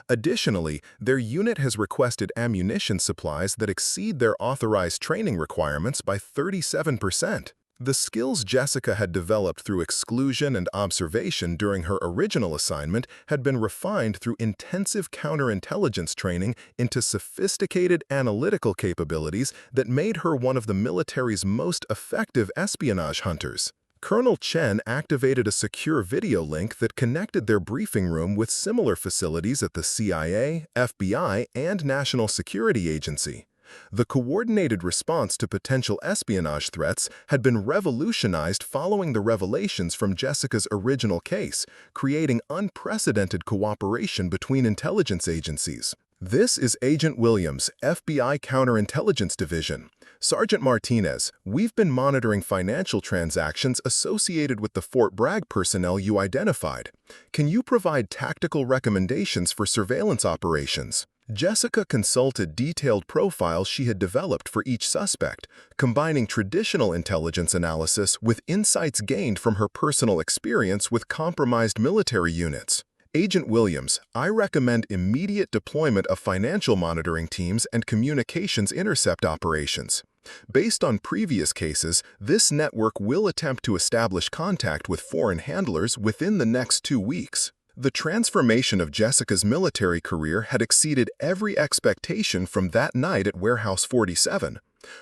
Additionally, their unit has requested ammunition supplies that exceed their authorized training requirements by 37%. The skills Jessica had developed through exclusion and observation during her original assignment had been refined through intensive counterintelligence training into sophisticated analytical capabilities that made her one of the military's most effective espionage hunters. Colonel Chen activated a secure video link that connected their briefing room with similar facilities at the CIA, FBI, and National Security Agency. The coordinated response to potential espionage threats had been revolutionized following the revelations from Jessica's original case, creating unprecedented cooperation between intelligence agencies. This is Agent Williams, FBI Counterintelligence Division. Sergeant Martinez, we've been monitoring financial transactions associated with the Fort Bragg personnel you identified. Can you provide tactical recommendations for surveillance operations? Jessica consulted detailed profiles she had developed for each suspect, combining traditional intelligence analysis with insights gained from her personal experience with compromised military units. Agent Williams, I recommend immediate deployment of financial monitoring teams and communications intercept operations. Based on previous cases, this network will attempt to establish contact with foreign handlers within the next 2 weeks. The transformation of Jessica's military career had exceeded every expectation from that night at Warehouse 47.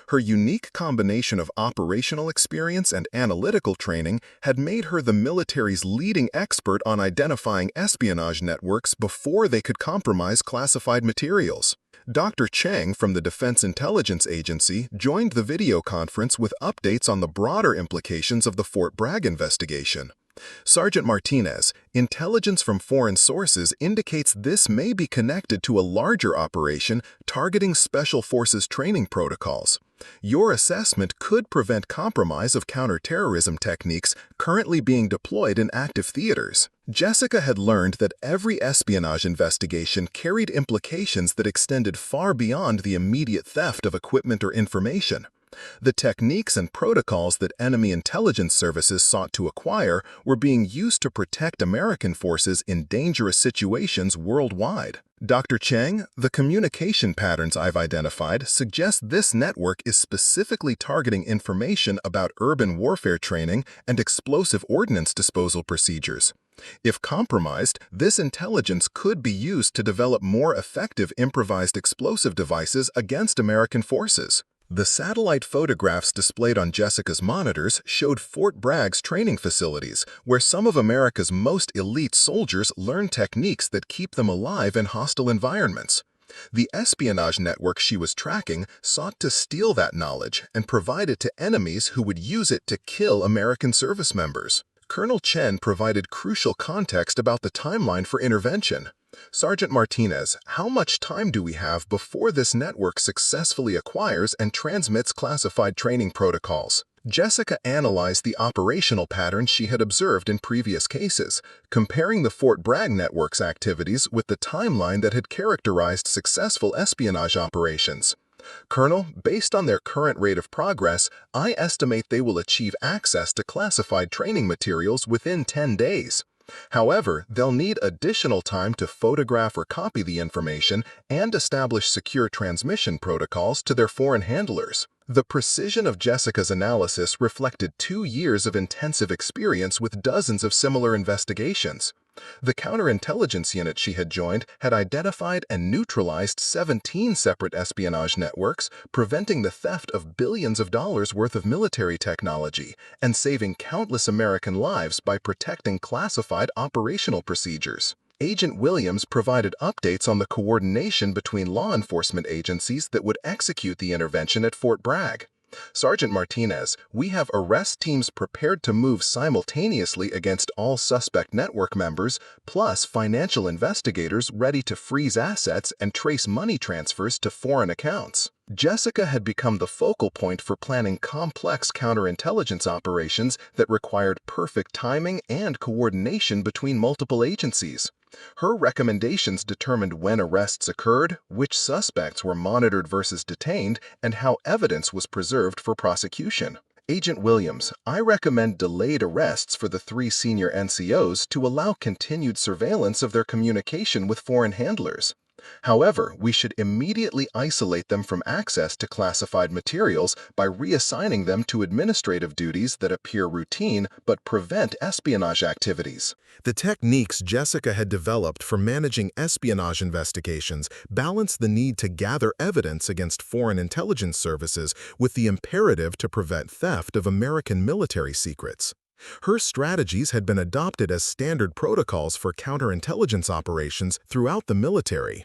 Her unique combination of operational experience and analytical training had made her the military's leading expert on identifying espionage networks before they could compromise classified materials. Dr. Cheng from the Defense Intelligence Agency joined the video conference with updates on the broader implications of the Fort Bragg investigation. Sergeant Martinez, intelligence from foreign sources indicates this may be connected to a larger operation targeting Special Forces training protocols. Your assessment could prevent compromise of counterterrorism techniques currently being deployed in active theaters. Jessica had learned that every espionage investigation carried implications that extended far beyond the immediate theft of equipment or information. The techniques and protocols that enemy intelligence services sought to acquire were being used to protect American forces in dangerous situations worldwide. Dr. Cheng, the communication patterns I've identified suggest this network is specifically targeting information about urban warfare training and explosive ordnance disposal procedures. If compromised, this intelligence could be used to develop more effective improvised explosive devices against American forces. The satellite photographs displayed on Jessica's monitors showed Fort Bragg's training facilities, where some of America's most elite soldiers learn techniques that keep them alive in hostile environments. The espionage network she was tracking sought to steal that knowledge and provide it to enemies who would use it to kill American service members. Colonel Chen provided crucial context about the timeline for intervention. Sergeant Martinez, how much time do we have before this network successfully acquires and transmits classified training protocols? Jessica analyzed the operational patterns she had observed in previous cases, comparing the Fort Bragg network's activities with the timeline that had characterized successful espionage operations. Colonel, based on their current rate of progress, I estimate they will achieve access to classified training materials within 10 days. However, they'll need additional time to photograph or copy the information and establish secure transmission protocols to their foreign handlers. The precision of Jessica's analysis reflected 2 years of intensive experience with dozens of similar investigations. The counterintelligence unit she had joined had identified and neutralized 17 separate espionage networks, preventing the theft of billions of dollars worth of military technology and saving countless American lives by protecting classified operational procedures. Agent Williams provided updates on the coordination between law enforcement agencies that would execute the intervention at Fort Bragg. Sergeant Martinez, we have arrest teams prepared to move simultaneously against all suspect network members, plus financial investigators ready to freeze assets and trace money transfers to foreign accounts. Jessica had become the focal point for planning complex counterintelligence operations that required perfect timing and coordination between multiple agencies. Her recommendations determined when arrests occurred, which suspects were monitored versus detained, and how evidence was preserved for prosecution. Agent Williams, I recommend delayed arrests for the 3 senior NCOs to allow continued surveillance of their communication with foreign handlers. However, we should immediately isolate them from access to classified materials by reassigning them to administrative duties that appear routine but prevent espionage activities. The techniques Jessica had developed for managing espionage investigations balanced the need to gather evidence against foreign intelligence services with the imperative to prevent theft of American military secrets. Her strategies had been adopted as standard protocols for counterintelligence operations throughout the military.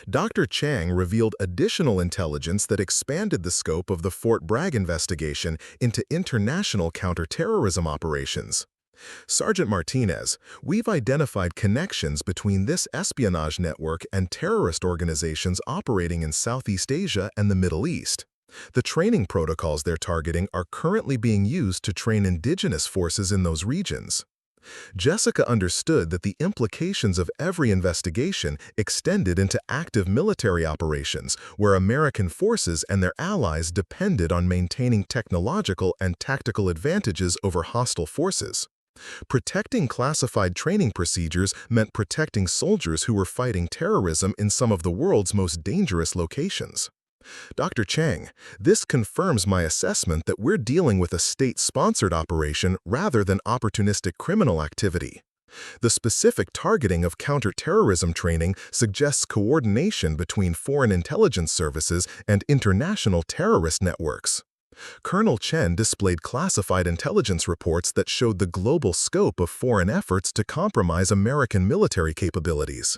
Dr. Chang revealed additional intelligence that expanded the scope of the Fort Bragg investigation into international counterterrorism operations. Sergeant Martinez, we've identified connections between this espionage network and terrorist organizations operating in Southeast Asia and the Middle East. The training protocols they're targeting are currently being used to train indigenous forces in those regions. Jessica understood that the implications of every investigation extended into active military operations, where American forces and their allies depended on maintaining technological and tactical advantages over hostile forces. Protecting classified training procedures meant protecting soldiers who were fighting terrorism in some of the world's most dangerous locations. Dr. Chang, this confirms my assessment that we're dealing with a state-sponsored operation rather than opportunistic criminal activity. The specific targeting of counterterrorism training suggests coordination between foreign intelligence services and international terrorist networks. Colonel Chen displayed classified intelligence reports that showed the global scope of foreign efforts to compromise American military capabilities.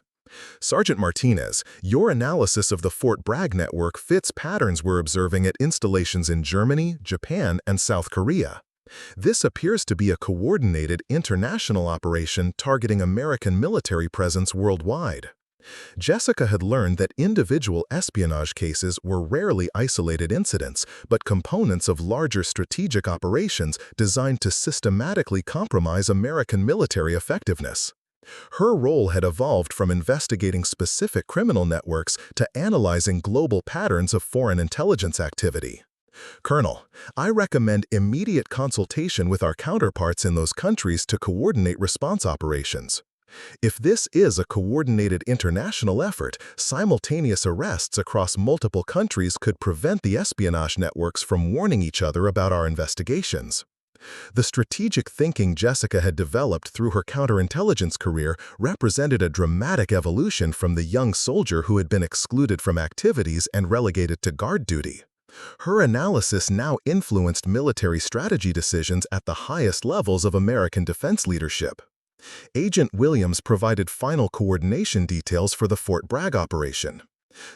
Sergeant Martinez, your analysis of the Fort Bragg network fits patterns we're observing at installations in Germany, Japan, and South Korea. This appears to be a coordinated international operation targeting American military presence worldwide. Jessica had learned that individual espionage cases were rarely isolated incidents, but components of larger strategic operations designed to systematically compromise American military effectiveness. Her role had evolved from investigating specific criminal networks to analyzing global patterns of foreign intelligence activity. Colonel, I recommend immediate consultation with our counterparts in those countries to coordinate response operations. If this is a coordinated international effort, simultaneous arrests across multiple countries could prevent the espionage networks from warning each other about our investigations. The strategic thinking Jessica had developed through her counterintelligence career represented a dramatic evolution from the young soldier who had been excluded from activities and relegated to guard duty. Her analysis now influenced military strategy decisions at the highest levels of American defense leadership. Agent Williams provided final coordination details for the Fort Bragg operation.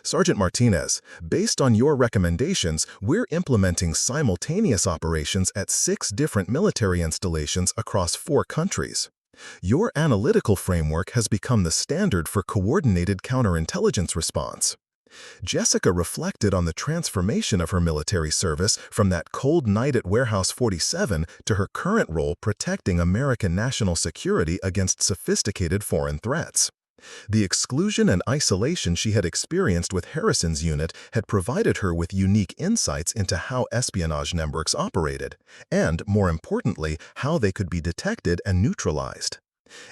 Sergeant Martinez, based on your recommendations, we're implementing simultaneous operations at 6 different military installations across 4 countries. Your analytical framework has become the standard for coordinated counterintelligence response. Jessica reflected on the transformation of her military service from that cold night at Warehouse 47 to her current role protecting American national security against sophisticated foreign threats. The exclusion and isolation she had experienced with Harrison's unit had provided her with unique insights into how espionage networks operated, and, more importantly, how they could be detected and neutralized.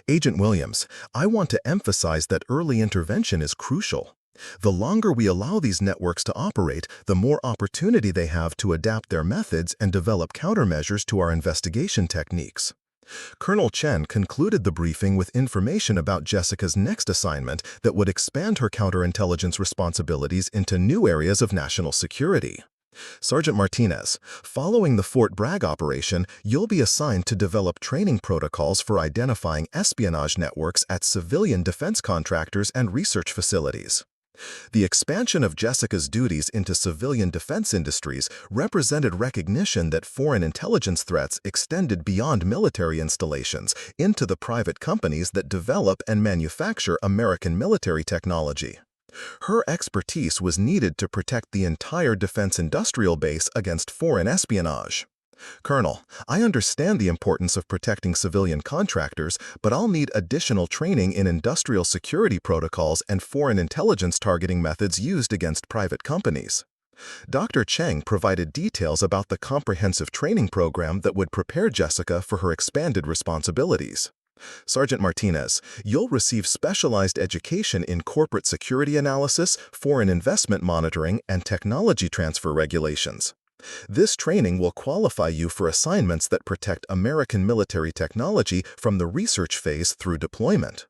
Agent Williams, I want to emphasize that early intervention is crucial. The longer we allow these networks to operate, the more opportunity they have to adapt their methods and develop countermeasures to our investigation techniques. Colonel Chen concluded the briefing with information about Jessica's next assignment that would expand her counterintelligence responsibilities into new areas of national security. Sergeant Martinez, following the Fort Bragg operation, you'll be assigned to develop training protocols for identifying espionage networks at civilian defense contractors and research facilities. The expansion of Jessica's duties into civilian defense industries represented recognition that foreign intelligence threats extended beyond military installations into the private companies that develop and manufacture American military technology. Her expertise was needed to protect the entire defense industrial base against foreign espionage. Colonel, I understand the importance of protecting civilian contractors, but I'll need additional training in industrial security protocols and foreign intelligence targeting methods used against private companies. Dr. Cheng provided details about the comprehensive training program that would prepare Jessica for her expanded responsibilities. Sergeant Martinez, you'll receive specialized education in corporate security analysis, foreign investment monitoring, and technology transfer regulations. This training will qualify you for assignments that protect American military technology from the research phase through deployment.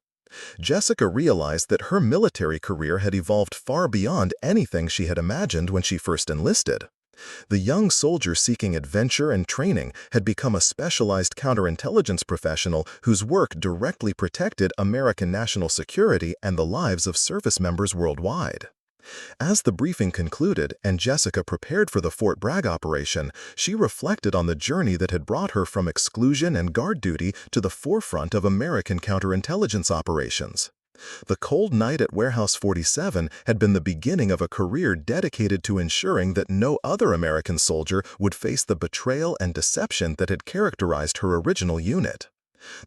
Jessica realized that her military career had evolved far beyond anything she had imagined when she first enlisted. The young soldier seeking adventure and training had become a specialized counterintelligence professional whose work directly protected American national security and the lives of service members worldwide. As the briefing concluded and Jessica prepared for the Fort Bragg operation, she reflected on the journey that had brought her from exclusion and guard duty to the forefront of American counterintelligence operations. The cold night at Warehouse 47 had been the beginning of a career dedicated to ensuring that no other American soldier would face the betrayal and deception that had characterized her original unit.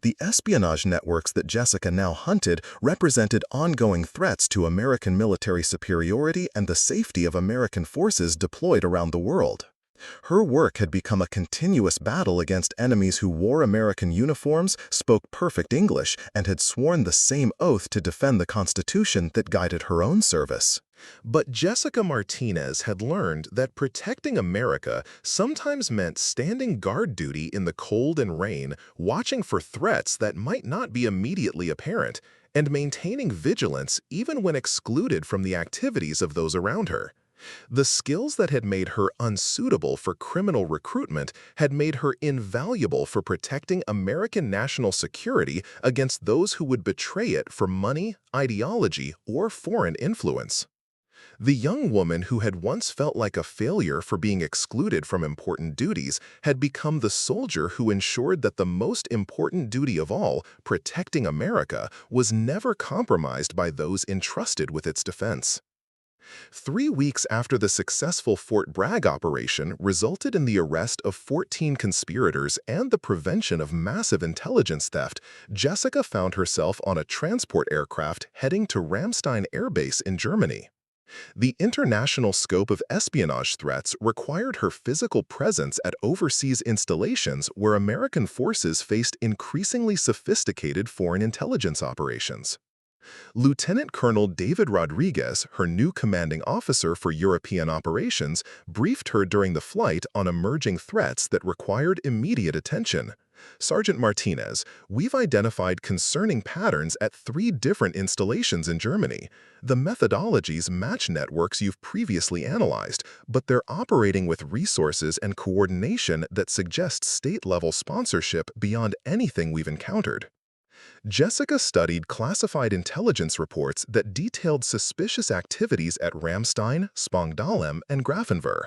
The espionage networks that Jessica now hunted represented ongoing threats to American military superiority and the safety of American forces deployed around the world. Her work had become a continuous battle against enemies who wore American uniforms, spoke perfect English, and had sworn the same oath to defend the Constitution that guided her own service. But Jessica Martinez had learned that protecting America sometimes meant standing guard duty in the cold and rain, watching for threats that might not be immediately apparent, and maintaining vigilance even when excluded from the activities of those around her. The skills that had made her unsuitable for criminal recruitment had made her invaluable for protecting American national security against those who would betray it for money, ideology, or foreign influence. The young woman who had once felt like a failure for being excluded from important duties had become the soldier who ensured that the most important duty of all, protecting America, was never compromised by those entrusted with its defense. 3 weeks after the successful Fort Bragg operation resulted in the arrest of 14 conspirators and the prevention of massive intelligence theft, Jessica found herself on a transport aircraft heading to Ramstein Air Base in Germany. The international scope of espionage threats required her physical presence at overseas installations where American forces faced increasingly sophisticated foreign intelligence operations. Lieutenant Colonel David Rodriguez, her new commanding officer for European operations, briefed her during the flight on emerging threats that required immediate attention. Sergeant Martinez, we've identified concerning patterns at 3 different installations in Germany. The methodologies match networks you've previously analyzed, but they're operating with resources and coordination that suggest state-level sponsorship beyond anything we've encountered. Jessica studied classified intelligence reports that detailed suspicious activities at Ramstein, Spangdahlem, and Grafenwöhr.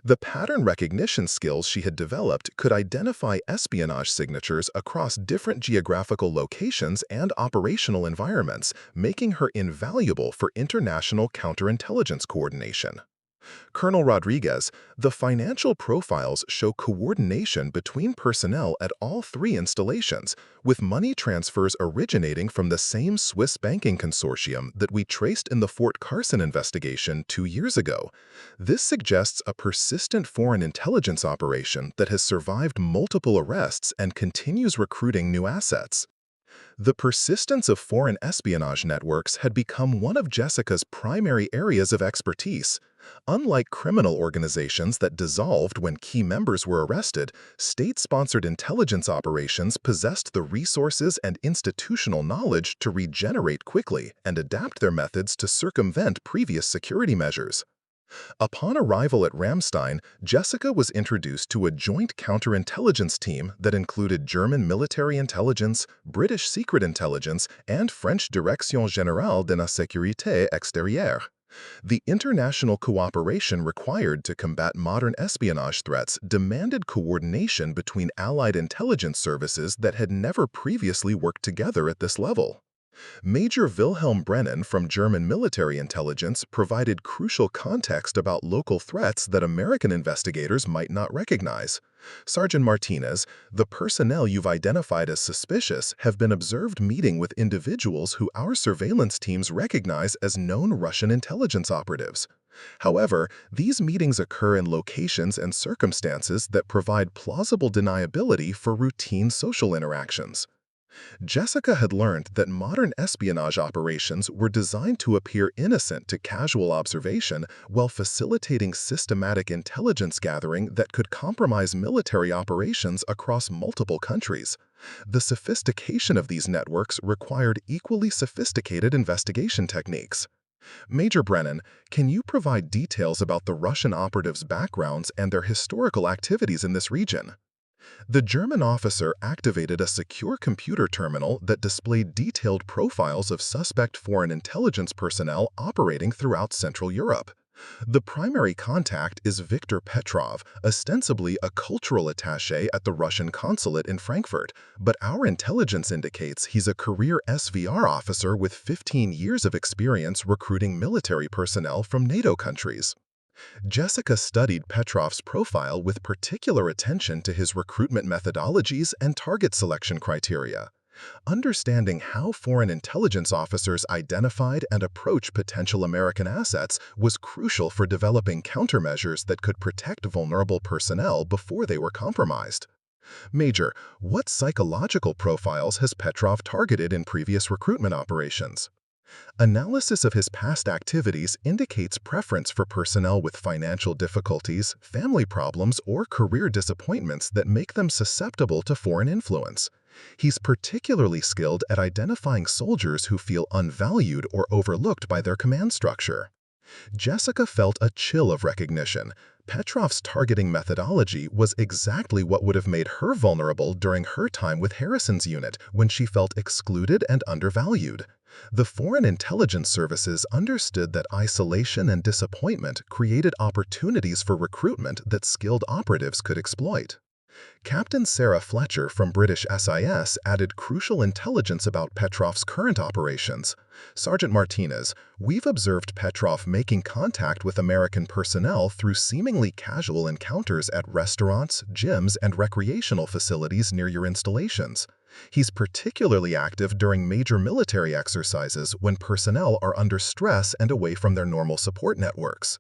The pattern recognition skills she had developed could identify espionage signatures across different geographical locations and operational environments, making her invaluable for international counterintelligence coordination. Colonel Rodriguez, the financial profiles show coordination between personnel at all 3 installations, with money transfers originating from the same Swiss banking consortium that we traced in the Fort Carson investigation 2 years ago. This suggests a persistent foreign intelligence operation that has survived multiple arrests and continues recruiting new assets. The persistence of foreign espionage networks had become one of Jessica's primary areas of expertise. Unlike criminal organizations that dissolved when key members were arrested, state-sponsored intelligence operations possessed the resources and institutional knowledge to regenerate quickly and adapt their methods to circumvent previous security measures. Upon arrival at Ramstein, Jessica was introduced to a joint counterintelligence team that included German military intelligence, British secret intelligence, and French Direction Générale de la Sécurité Extérieure. The international cooperation required to combat modern espionage threats demanded coordination between allied intelligence services that had never previously worked together at this level. Major Wilhelm Brennan from German military intelligence provided crucial context about local threats that American investigators might not recognize. Sergeant Martinez, the personnel you've identified as suspicious have been observed meeting with individuals who our surveillance teams recognize as known Russian intelligence operatives. However, these meetings occur in locations and circumstances that provide plausible deniability for routine social interactions. Jessica had learned that modern espionage operations were designed to appear innocent to casual observation while facilitating systematic intelligence gathering that could compromise military operations across multiple countries. The sophistication of these networks required equally sophisticated investigation techniques. Major Brennan, can you provide details about the Russian operatives' backgrounds and their historical activities in this region? The German officer activated a secure computer terminal that displayed detailed profiles of suspect foreign intelligence personnel operating throughout Central Europe. The primary contact is Viktor Petrov, ostensibly a cultural attaché at the Russian consulate in Frankfurt, but our intelligence indicates he's a career SVR officer with 15 years of experience recruiting military personnel from NATO countries. Jessica studied Petrov's profile with particular attention to his recruitment methodologies and target selection criteria. Understanding how foreign intelligence officers identified and approached potential American assets was crucial for developing countermeasures that could protect vulnerable personnel before they were compromised. Major, what psychological profiles has Petrov targeted in previous recruitment operations? Analysis of his past activities indicates preference for personnel with financial difficulties, family problems, or career disappointments that make them susceptible to foreign influence. He's particularly skilled at identifying soldiers who feel unvalued or overlooked by their command structure. Jessica felt a chill of recognition. Petrov's targeting methodology was exactly what would have made her vulnerable during her time with Harrison's unit when she felt excluded and undervalued. The foreign intelligence services understood that isolation and disappointment created opportunities for recruitment that skilled operatives could exploit. Captain Sarah Fletcher from British SIS added crucial intelligence about Petrov's current operations. Sergeant Martinez, we've observed Petrov making contact with American personnel through seemingly casual encounters at restaurants, gyms, and recreational facilities near your installations. He's particularly active during major military exercises when personnel are under stress and away from their normal support networks.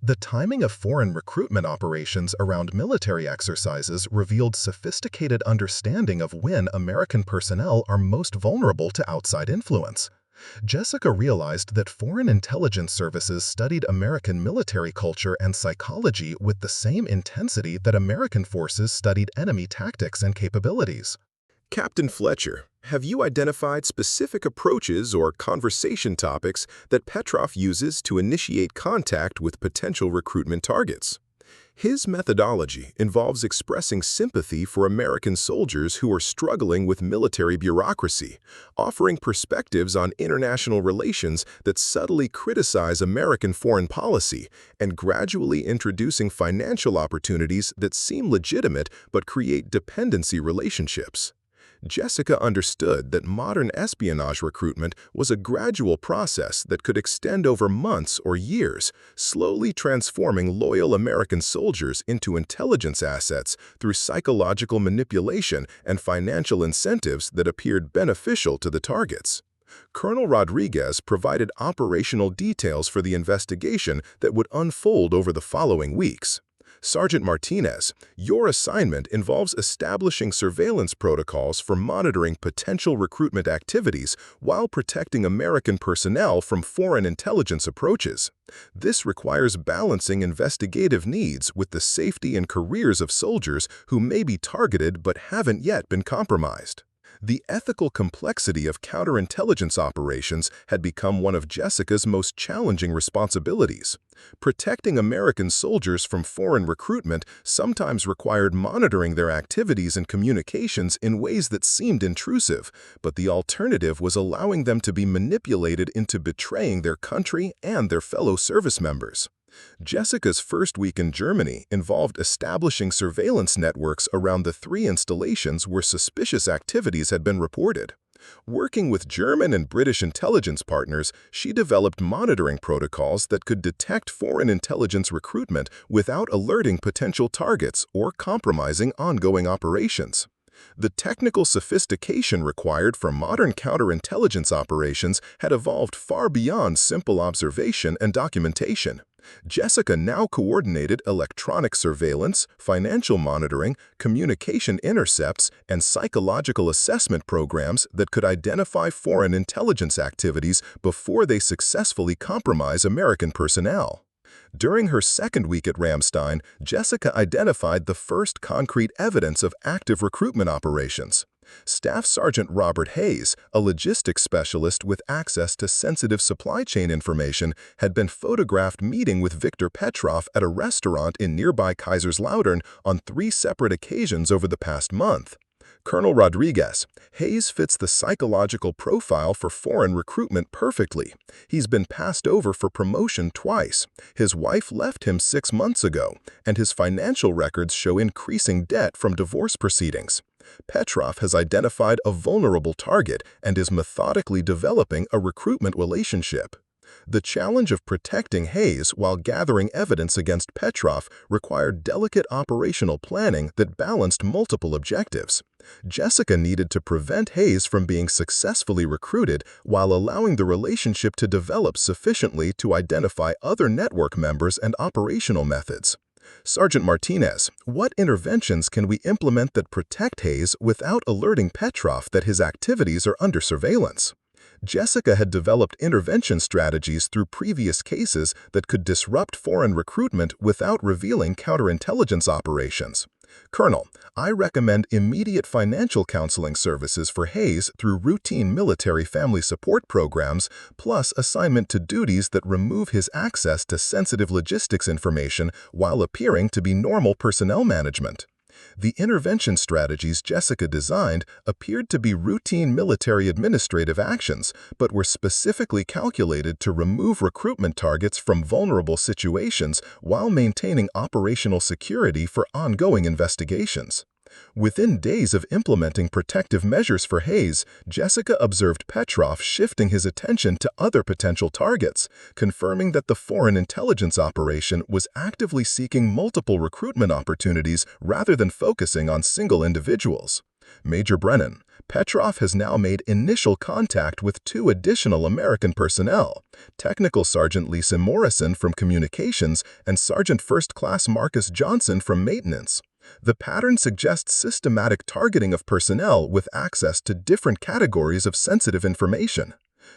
The timing of foreign recruitment operations around military exercises revealed sophisticated understanding of when American personnel are most vulnerable to outside influence. Jessica realized that foreign intelligence services studied American military culture and psychology with the same intensity that American forces studied enemy tactics and capabilities. Captain Fletcher, have you identified specific approaches or conversation topics that Petrov uses to initiate contact with potential recruitment targets? His methodology involves expressing sympathy for American soldiers who are struggling with military bureaucracy, offering perspectives on international relations that subtly criticize American foreign policy, and gradually introducing financial opportunities that seem legitimate but create dependency relationships. Jessica understood that modern espionage recruitment was a gradual process that could extend over months or years, slowly transforming loyal American soldiers into intelligence assets through psychological manipulation and financial incentives that appeared beneficial to the targets. Colonel Rodriguez provided operational details for the investigation that would unfold over the following weeks. Sergeant Martinez, your assignment involves establishing surveillance protocols for monitoring potential recruitment activities while protecting American personnel from foreign intelligence approaches. This requires balancing investigative needs with the safety and careers of soldiers who may be targeted but haven't yet been compromised. The ethical complexity of counterintelligence operations had become one of Jessica's most challenging responsibilities. Protecting American soldiers from foreign recruitment sometimes required monitoring their activities and communications in ways that seemed intrusive, but the alternative was allowing them to be manipulated into betraying their country and their fellow service members. Jessica's first week in Germany involved establishing surveillance networks around the 3 installations where suspicious activities had been reported. Working with German and British intelligence partners, she developed monitoring protocols that could detect foreign intelligence recruitment without alerting potential targets or compromising ongoing operations. The technical sophistication required for modern counterintelligence operations had evolved far beyond simple observation and documentation. Jessica now coordinated electronic surveillance, financial monitoring, communication intercepts, and psychological assessment programs that could identify foreign intelligence activities before they successfully compromise American personnel. During her second week at Ramstein, Jessica identified the first concrete evidence of active recruitment operations. Staff Sergeant Robert Hayes, a logistics specialist with access to sensitive supply chain information, had been photographed meeting with Viktor Petrov at a restaurant in nearby Kaiserslautern on 3 separate occasions over the past month. Colonel Rodriguez, Hayes fits the psychological profile for foreign recruitment perfectly. He's been passed over for promotion twice. His wife left him 6 months ago, and his financial records show increasing debt from divorce proceedings. Petrov has identified a vulnerable target and is methodically developing a recruitment relationship. The challenge of protecting Hayes while gathering evidence against Petrov required delicate operational planning that balanced multiple objectives. Jessica needed to prevent Hayes from being successfully recruited while allowing the relationship to develop sufficiently to identify other network members and operational methods. Sergeant Martinez, what interventions can we implement that protect Hayes without alerting Petrov that his activities are under surveillance? Jessica had developed intervention strategies through previous cases that could disrupt foreign recruitment without revealing counterintelligence operations. Colonel, I recommend immediate financial counseling services for Hayes through routine military family support programs, plus assignment to duties that remove his access to sensitive logistics information while appearing to be normal personnel management. The intervention strategies Jessica designed appeared to be routine military administrative actions, but were specifically calculated to remove recruitment targets from vulnerable situations while maintaining operational security for ongoing investigations. Within days of implementing protective measures for Hayes, Jessica observed Petrov shifting his attention to other potential targets, confirming that the foreign intelligence operation was actively seeking multiple recruitment opportunities rather than focusing on single individuals. Major Brennan, Petrov has now made initial contact with 2 additional American personnel, Technical Sergeant Lisa Morrison from Communications and Sergeant First Class Marcus Johnson from Maintenance. The pattern suggests systematic targeting of personnel with access to different categories of sensitive information.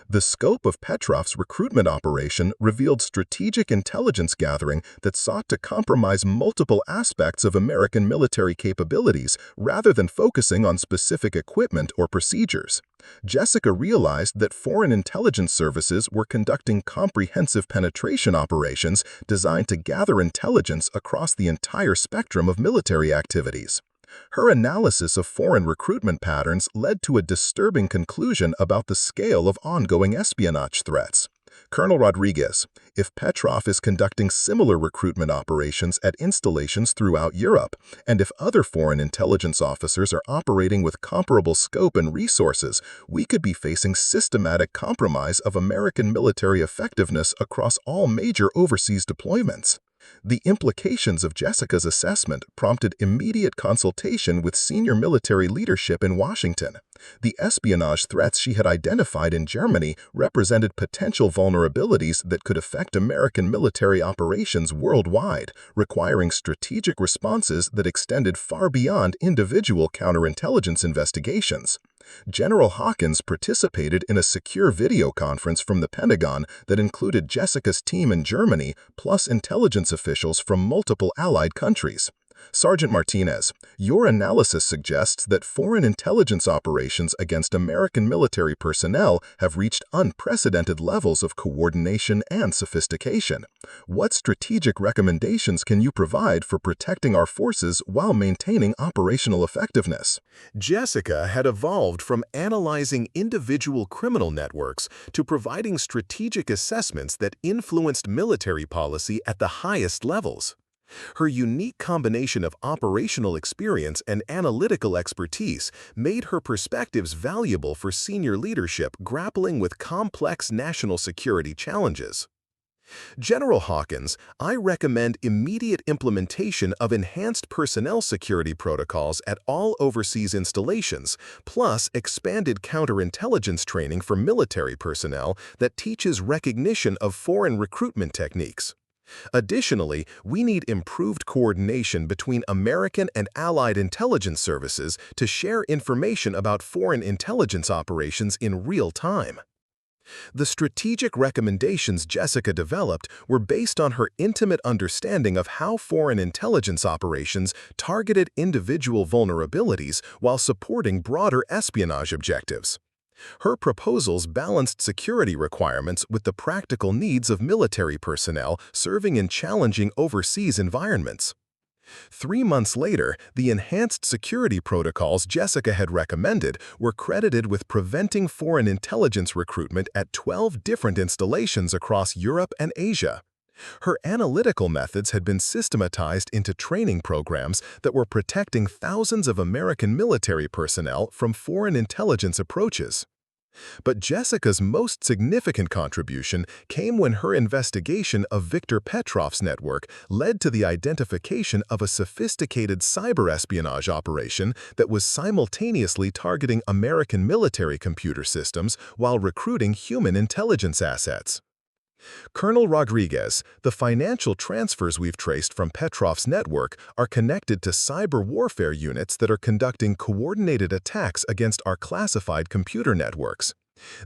The scope of Petrov's recruitment operation revealed strategic intelligence gathering that sought to compromise multiple aspects of American military capabilities rather than focusing on specific equipment or procedures. Jessica realized that foreign intelligence services were conducting comprehensive penetration operations designed to gather intelligence across the entire spectrum of military activities. Her analysis of foreign recruitment patterns led to a disturbing conclusion about the scale of ongoing espionage threats. Colonel Rodriguez, if Petrov is conducting similar recruitment operations at installations throughout Europe, and if other foreign intelligence officers are operating with comparable scope and resources, we could be facing systematic compromise of American military effectiveness across all major overseas deployments. The implications of Jessica's assessment prompted immediate consultation with senior military leadership in Washington. The espionage threats she had identified in Germany represented potential vulnerabilities that could affect American military operations worldwide, requiring strategic responses that extended far beyond individual counterintelligence investigations. General Hawkins participated in a secure video conference from the Pentagon that included Jessica's team in Germany plus intelligence officials from multiple allied countries. Sergeant Martinez, your analysis suggests that foreign intelligence operations against American military personnel have reached unprecedented levels of coordination and sophistication. What strategic recommendations can you provide for protecting our forces while maintaining operational effectiveness? Jessica had evolved from analyzing individual criminal networks to providing strategic assessments that influenced military policy at the highest levels. Her unique combination of operational experience and analytical expertise made her perspectives valuable for senior leadership grappling with complex national security challenges. General Hawkins, I recommend immediate implementation of enhanced personnel security protocols at all overseas installations, plus expanded counterintelligence training for military personnel that teaches recognition of foreign recruitment techniques. Additionally, we need improved coordination between American and allied intelligence services to share information about foreign intelligence operations in real time. The strategic recommendations Jessica developed were based on her intimate understanding of how foreign intelligence operations targeted individual vulnerabilities while supporting broader espionage objectives. Her proposals balanced security requirements with the practical needs of military personnel serving in challenging overseas environments. 3 months later, the enhanced security protocols Jessica had recommended were credited with preventing foreign intelligence recruitment at 12 different installations across Europe and Asia. Her analytical methods had been systematized into training programs that were protecting thousands of American military personnel from foreign intelligence approaches. But Jessica's most significant contribution came when her investigation of Viktor Petrov's network led to the identification of a sophisticated cyber espionage operation that was simultaneously targeting American military computer systems while recruiting human intelligence assets. Colonel Rodriguez, the financial transfers we've traced from Petrov's network are connected to cyber warfare units that are conducting coordinated attacks against our classified computer networks.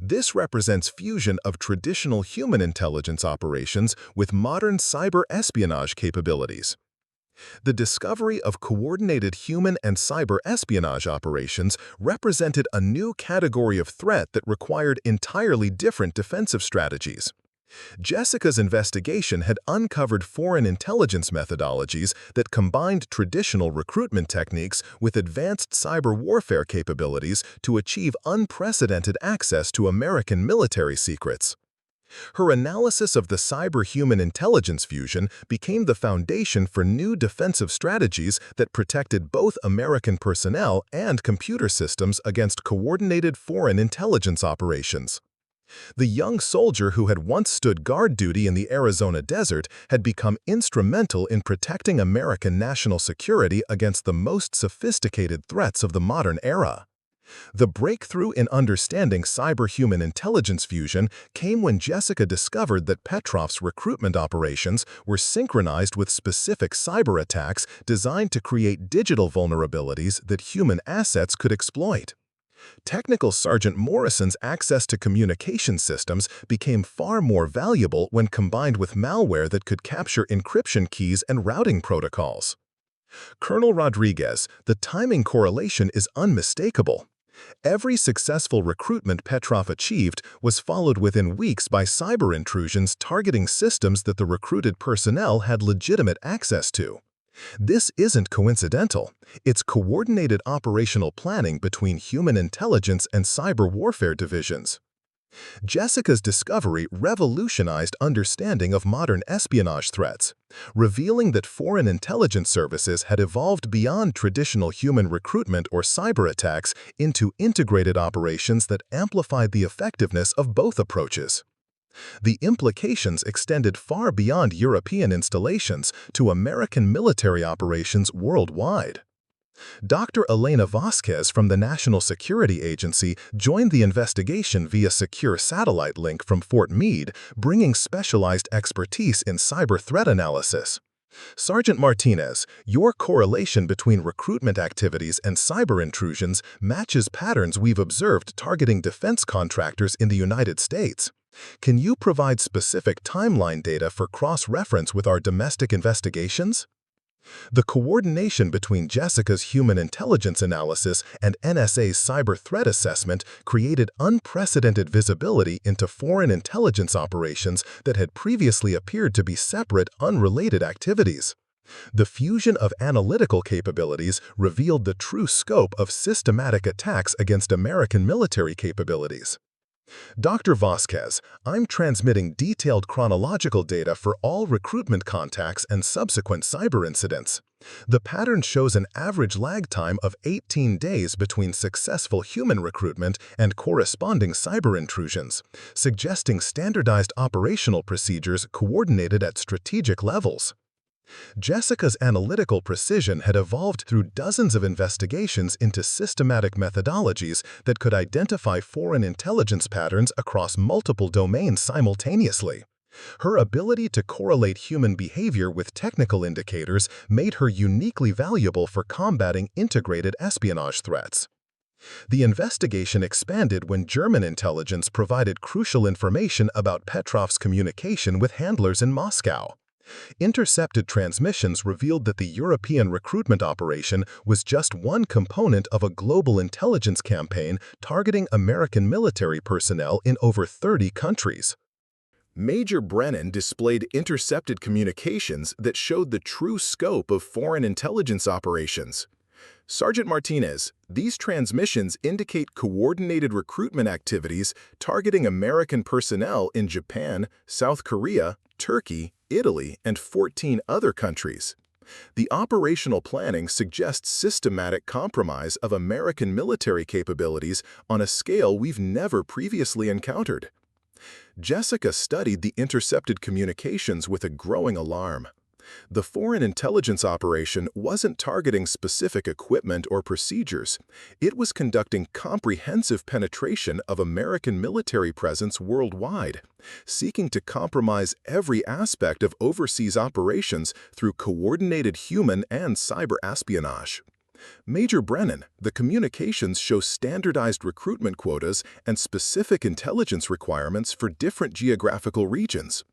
This represents fusion of traditional human intelligence operations with modern cyber espionage capabilities. The discovery of coordinated human and cyber espionage operations represented a new category of threat that required entirely different defensive strategies. Jessica's investigation had uncovered foreign intelligence methodologies that combined traditional recruitment techniques with advanced cyber warfare capabilities to achieve unprecedented access to American military secrets. Her analysis of the cyber-human intelligence fusion became the foundation for new defensive strategies that protected both American personnel and computer systems against coordinated foreign intelligence operations. The young soldier who had once stood guard duty in the Arizona desert had become instrumental in protecting American national security against the most sophisticated threats of the modern era. The breakthrough in understanding cyber-human intelligence fusion came when Jessica discovered that Petrov's recruitment operations were synchronized with specific cyber attacks designed to create digital vulnerabilities that human assets could exploit. Technical Sergeant Morrison's access to communication systems became far more valuable when combined with malware that could capture encryption keys and routing protocols. Colonel Rodriguez, the timing correlation is unmistakable. Every successful recruitment Petrov achieved was followed within weeks by cyber intrusions targeting systems that the recruited personnel had legitimate access to. This isn't coincidental. It's coordinated operational planning between human intelligence and cyber warfare divisions. Jessica's discovery revolutionized understanding of modern espionage threats, revealing that foreign intelligence services had evolved beyond traditional human recruitment or cyber attacks into integrated operations that amplified the effectiveness of both approaches. The implications extended far beyond European installations to American military operations worldwide. Dr. Elena Vasquez from the National Security Agency joined the investigation via secure satellite link from Fort Meade, bringing specialized expertise in cyber threat analysis. Sergeant Martinez, your correlation between recruitment activities and cyber intrusions matches patterns we've observed targeting defense contractors in the United States. Can you provide specific timeline data for cross-reference with our domestic investigations? The coordination between Jessica's human intelligence analysis and NSA's cyber threat assessment created unprecedented visibility into foreign intelligence operations that had previously appeared to be separate, unrelated activities. The fusion of analytical capabilities revealed the true scope of systematic attacks against American military capabilities. Dr. Vasquez, I'm transmitting detailed chronological data for all recruitment contacts and subsequent cyber incidents. The pattern shows an average lag time of 18 days between successful human recruitment and corresponding cyber intrusions, suggesting standardized operational procedures coordinated at strategic levels. Jessica's analytical precision had evolved through dozens of investigations into systematic methodologies that could identify foreign intelligence patterns across multiple domains simultaneously. Her ability to correlate human behavior with technical indicators made her uniquely valuable for combating integrated espionage threats. The investigation expanded when German intelligence provided crucial information about Petrov's communication with handlers in Moscow. Intercepted transmissions revealed that the European recruitment operation was just one component of a global intelligence campaign targeting American military personnel in over 30 countries. Major Brennan displayed intercepted communications that showed the true scope of foreign intelligence operations. Sergeant Martinez, these transmissions indicate coordinated recruitment activities targeting American personnel in Japan, South Korea, Turkey, Italy, and 14 other countries. The operational planning suggests systematic compromise of American military capabilities on a scale we've never previously encountered. Jessica studied the intercepted communications with a growing alarm. The foreign intelligence operation wasn't targeting specific equipment or procedures. It was conducting comprehensive penetration of American military presence worldwide, seeking to compromise every aspect of overseas operations through coordinated human and cyber espionage. Major Brennan, the communications show standardized recruitment quotas and specific intelligence requirements for different geographical regions.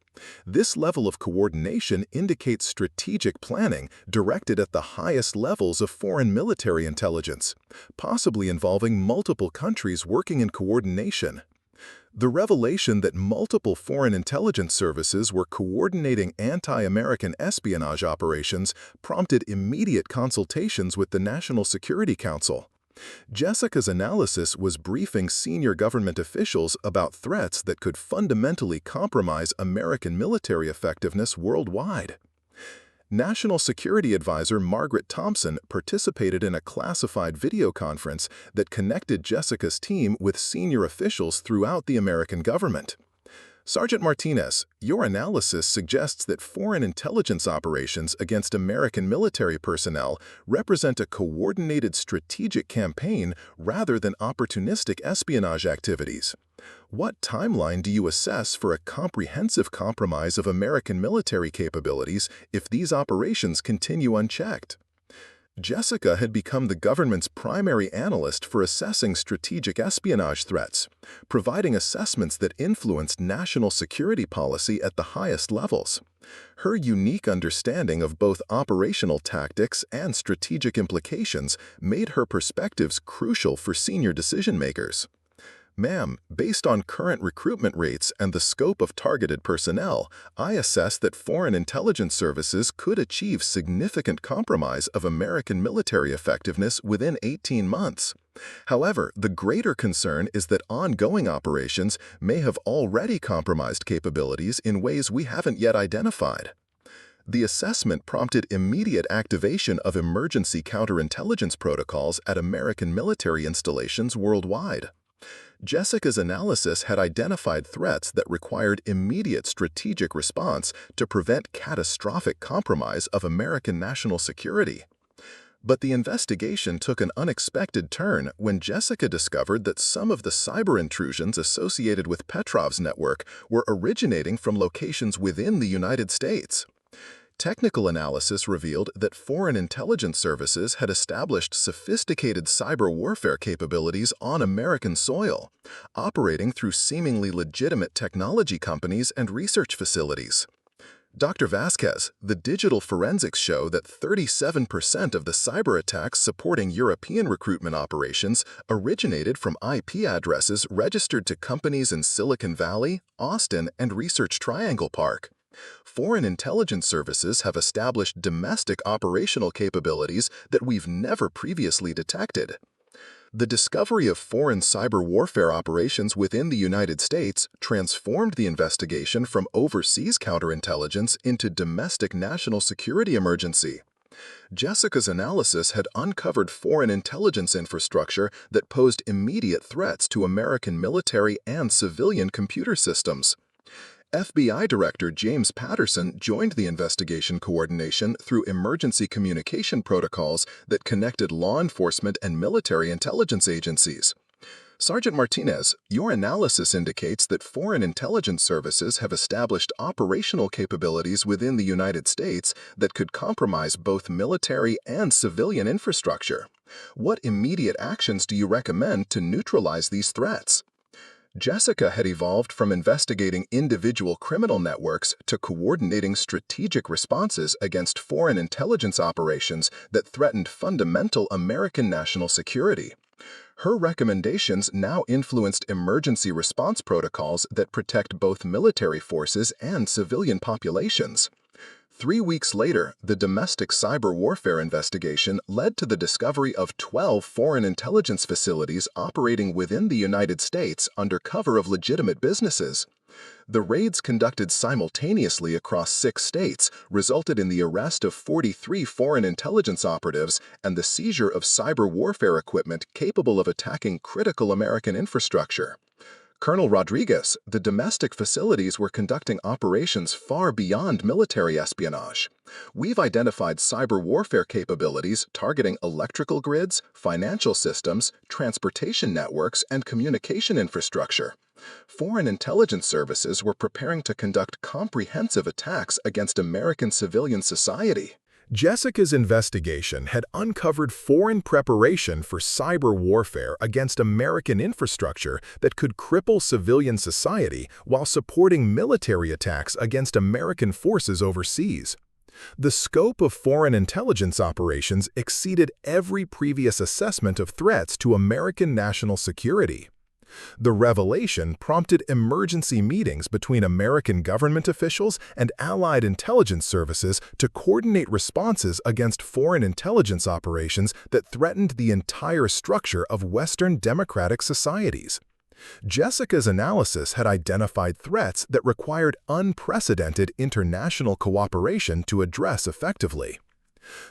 This level of coordination indicates strategic planning directed at the highest levels of foreign military intelligence, possibly involving multiple countries working in coordination. The revelation that multiple foreign intelligence services were coordinating anti-American espionage operations prompted immediate consultations with the National Security Council. Jessica's analysis was briefing senior government officials about threats that could fundamentally compromise American military effectiveness worldwide. National Security Advisor Margaret Thompson participated in a classified video conference that connected Jessica's team with senior officials throughout the American government. Sergeant Martinez, your analysis suggests that foreign intelligence operations against American military personnel represent a coordinated strategic campaign rather than opportunistic espionage activities. What timeline do you assess for a comprehensive compromise of American military capabilities if these operations continue unchecked? Jessica had become the government's primary analyst for assessing strategic espionage threats, providing assessments that influenced national security policy at the highest levels. Her unique understanding of both operational tactics and strategic implications made her perspectives crucial for senior decision-makers. Ma'am, based on current recruitment rates and the scope of targeted personnel, I assess that foreign intelligence services could achieve significant compromise of American military effectiveness within 18 months. However, the greater concern is that ongoing operations may have already compromised capabilities in ways we haven't yet identified. The assessment prompted immediate activation of emergency counterintelligence protocols at American military installations worldwide. Jessica's analysis had identified threats that required immediate strategic response to prevent catastrophic compromise of American national security. But the investigation took an unexpected turn when Jessica discovered that some of the cyber intrusions associated with Petrov's network were originating from locations within the United States. Technical analysis revealed that foreign intelligence services had established sophisticated cyber warfare capabilities on American soil, operating through seemingly legitimate technology companies and research facilities. Dr. Vasquez, the digital forensics show that 37% of the cyber attacks supporting European recruitment operations originated from IP addresses registered to companies in Silicon Valley, Austin, and Research Triangle Park. Foreign intelligence services have established domestic operational capabilities that we've never previously detected. The discovery of foreign cyber warfare operations within the United States transformed the investigation from overseas counterintelligence into domestic national security emergency. Jessica's analysis had uncovered foreign intelligence infrastructure that posed immediate threats to American military and civilian computer systems. FBI Director James Patterson joined the investigation coordination through emergency communication protocols that connected law enforcement and military intelligence agencies. Sergeant Martinez, your analysis indicates that foreign intelligence services have established operational capabilities within the United States that could compromise both military and civilian infrastructure. What immediate actions do you recommend to neutralize these threats? Jessica had evolved from investigating individual criminal networks to coordinating strategic responses against foreign intelligence operations that threatened fundamental American national security. Her recommendations now influenced emergency response protocols that protect both military forces and civilian populations. 3 weeks later, the domestic cyber warfare investigation led to the discovery of 12 foreign intelligence facilities operating within the United States under cover of legitimate businesses. The raids conducted simultaneously across 6 states resulted in the arrest of 43 foreign intelligence operatives and the seizure of cyber warfare equipment capable of attacking critical American infrastructure. Colonel Rodriguez, the domestic facilities were conducting operations far beyond military espionage. We've identified cyber warfare capabilities targeting electrical grids, financial systems, transportation networks, and communication infrastructure. Foreign intelligence services were preparing to conduct comprehensive attacks against American civilian society. Jessica's investigation had uncovered foreign preparation for cyber warfare against American infrastructure that could cripple civilian society while supporting military attacks against American forces overseas. The scope of foreign intelligence operations exceeded every previous assessment of threats to American national security. The revelation prompted emergency meetings between American government officials and allied intelligence services to coordinate responses against foreign intelligence operations that threatened the entire structure of Western democratic societies. Jessica's analysis had identified threats that required unprecedented international cooperation to address effectively.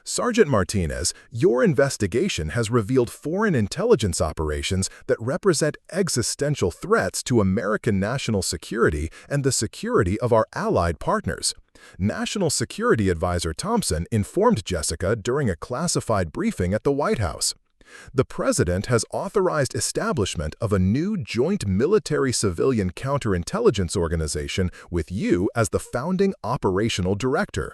Sergeant Martinez, your investigation has revealed foreign intelligence operations that represent existential threats to American national security and the security of our allied partners. National Security Advisor Thompson informed Jessica during a classified briefing at the White House. The President has authorized establishment of a new joint military-civilian counterintelligence organization with you as the founding operational director.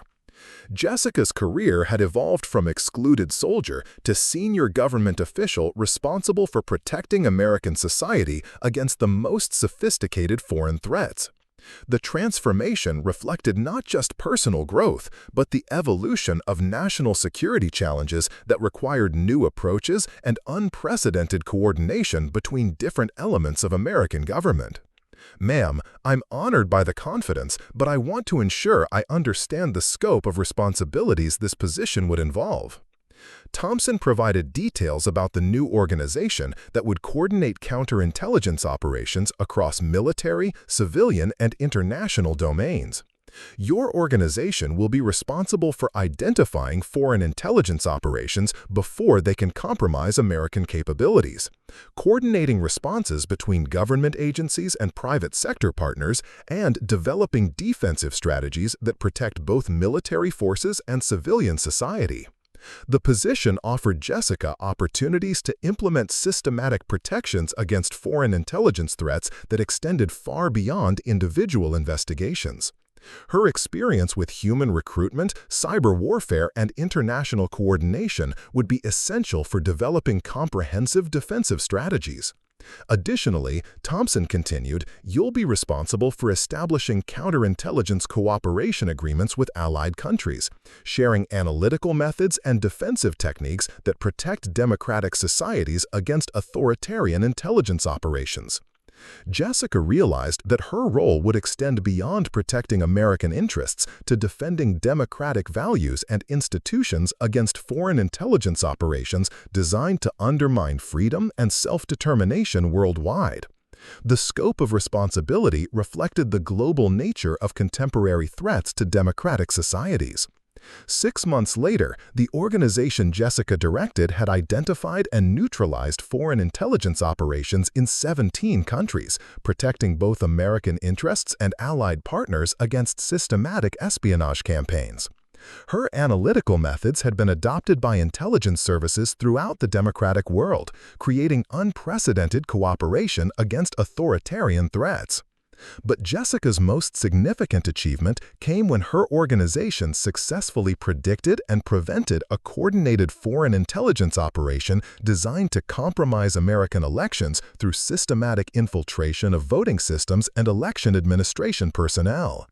Jessica's career had evolved from excluded soldier to senior government official responsible for protecting American society against the most sophisticated foreign threats. The transformation reflected not just personal growth, but the evolution of national security challenges that required new approaches and unprecedented coordination between different elements of American government. Ma'am, I'm honored by the confidence, but I want to ensure I understand the scope of responsibilities this position would involve. Thompson provided details about the new organization that would coordinate counterintelligence operations across military, civilian, and international domains. Your organization will be responsible for identifying foreign intelligence operations before they can compromise American capabilities, coordinating responses between government agencies and private sector partners, and developing defensive strategies that protect both military forces and civilian society. The position offered Jessica opportunities to implement systematic protections against foreign intelligence threats that extended far beyond individual investigations. Her experience with human recruitment, cyber warfare, and international coordination would be essential for developing comprehensive defensive strategies. Additionally, Thompson continued, "You'll be responsible for establishing counterintelligence cooperation agreements with allied countries, sharing analytical methods and defensive techniques that protect democratic societies against authoritarian intelligence operations." Jessica realized that her role would extend beyond protecting American interests to defending democratic values and institutions against foreign intelligence operations designed to undermine freedom and self-determination worldwide. The scope of responsibility reflected the global nature of contemporary threats to democratic societies. 6 months later, the organization Jessica directed had identified and neutralized foreign intelligence operations in 17 countries, protecting both American interests and allied partners against systematic espionage campaigns. Her analytical methods had been adopted by intelligence services throughout the democratic world, creating unprecedented cooperation against authoritarian threats. But Jessica's most significant achievement came when her organization successfully predicted and prevented a coordinated foreign intelligence operation designed to compromise American elections through systematic infiltration of voting systems and election administration personnel.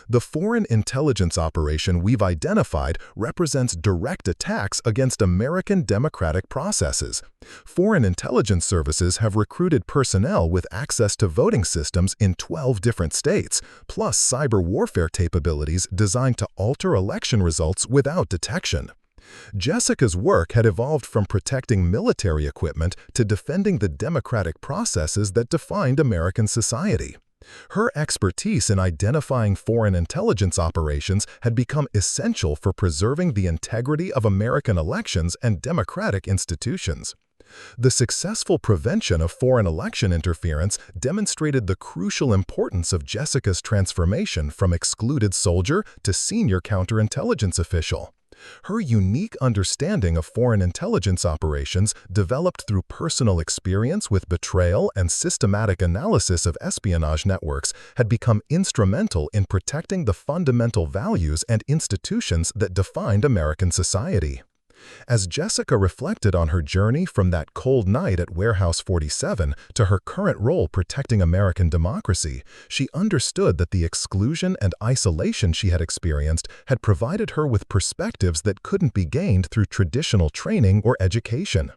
The foreign intelligence operation we've identified represents direct attacks against American democratic processes. Foreign intelligence services have recruited personnel with access to voting systems in 12 different states, plus cyber warfare capabilities designed to alter election results without detection. Jessica's work had evolved from protecting military equipment to defending the democratic processes that defined American society. Her expertise in identifying foreign intelligence operations had become essential for preserving the integrity of American elections and democratic institutions. The successful prevention of foreign election interference demonstrated the crucial importance of Jessica's transformation from excluded soldier to senior counterintelligence official. Her unique understanding of foreign intelligence operations, developed through personal experience with betrayal and systematic analysis of espionage networks, had become instrumental in protecting the fundamental values and institutions that defined American society. As Jessica reflected on her journey from that cold night at Warehouse 47 to her current role protecting American democracy, she understood that the exclusion and isolation she had experienced had provided her with perspectives that couldn't be gained through traditional training or education.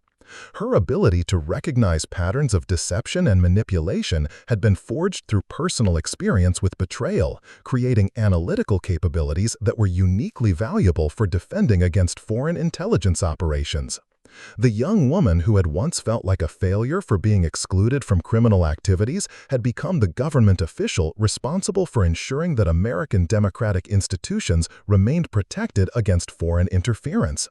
Her ability to recognize patterns of deception and manipulation had been forged through personal experience with betrayal, creating analytical capabilities that were uniquely valuable for defending against foreign intelligence operations. The young woman who had once felt like a failure for being excluded from criminal activities had become the government official responsible for ensuring that American democratic institutions remained protected against foreign interference.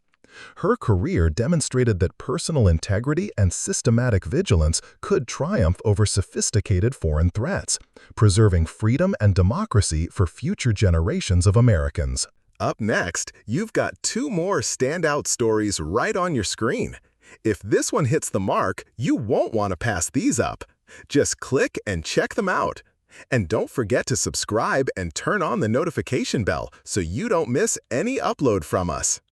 Her career demonstrated that personal integrity and systematic vigilance could triumph over sophisticated foreign threats, preserving freedom and democracy for future generations of Americans. Up next, you've got 2 more standout stories right on your screen. If this one hits the mark, you won't want to pass these up. Just click and check them out. And don't forget to subscribe and turn on the notification bell so you don't miss any upload from us.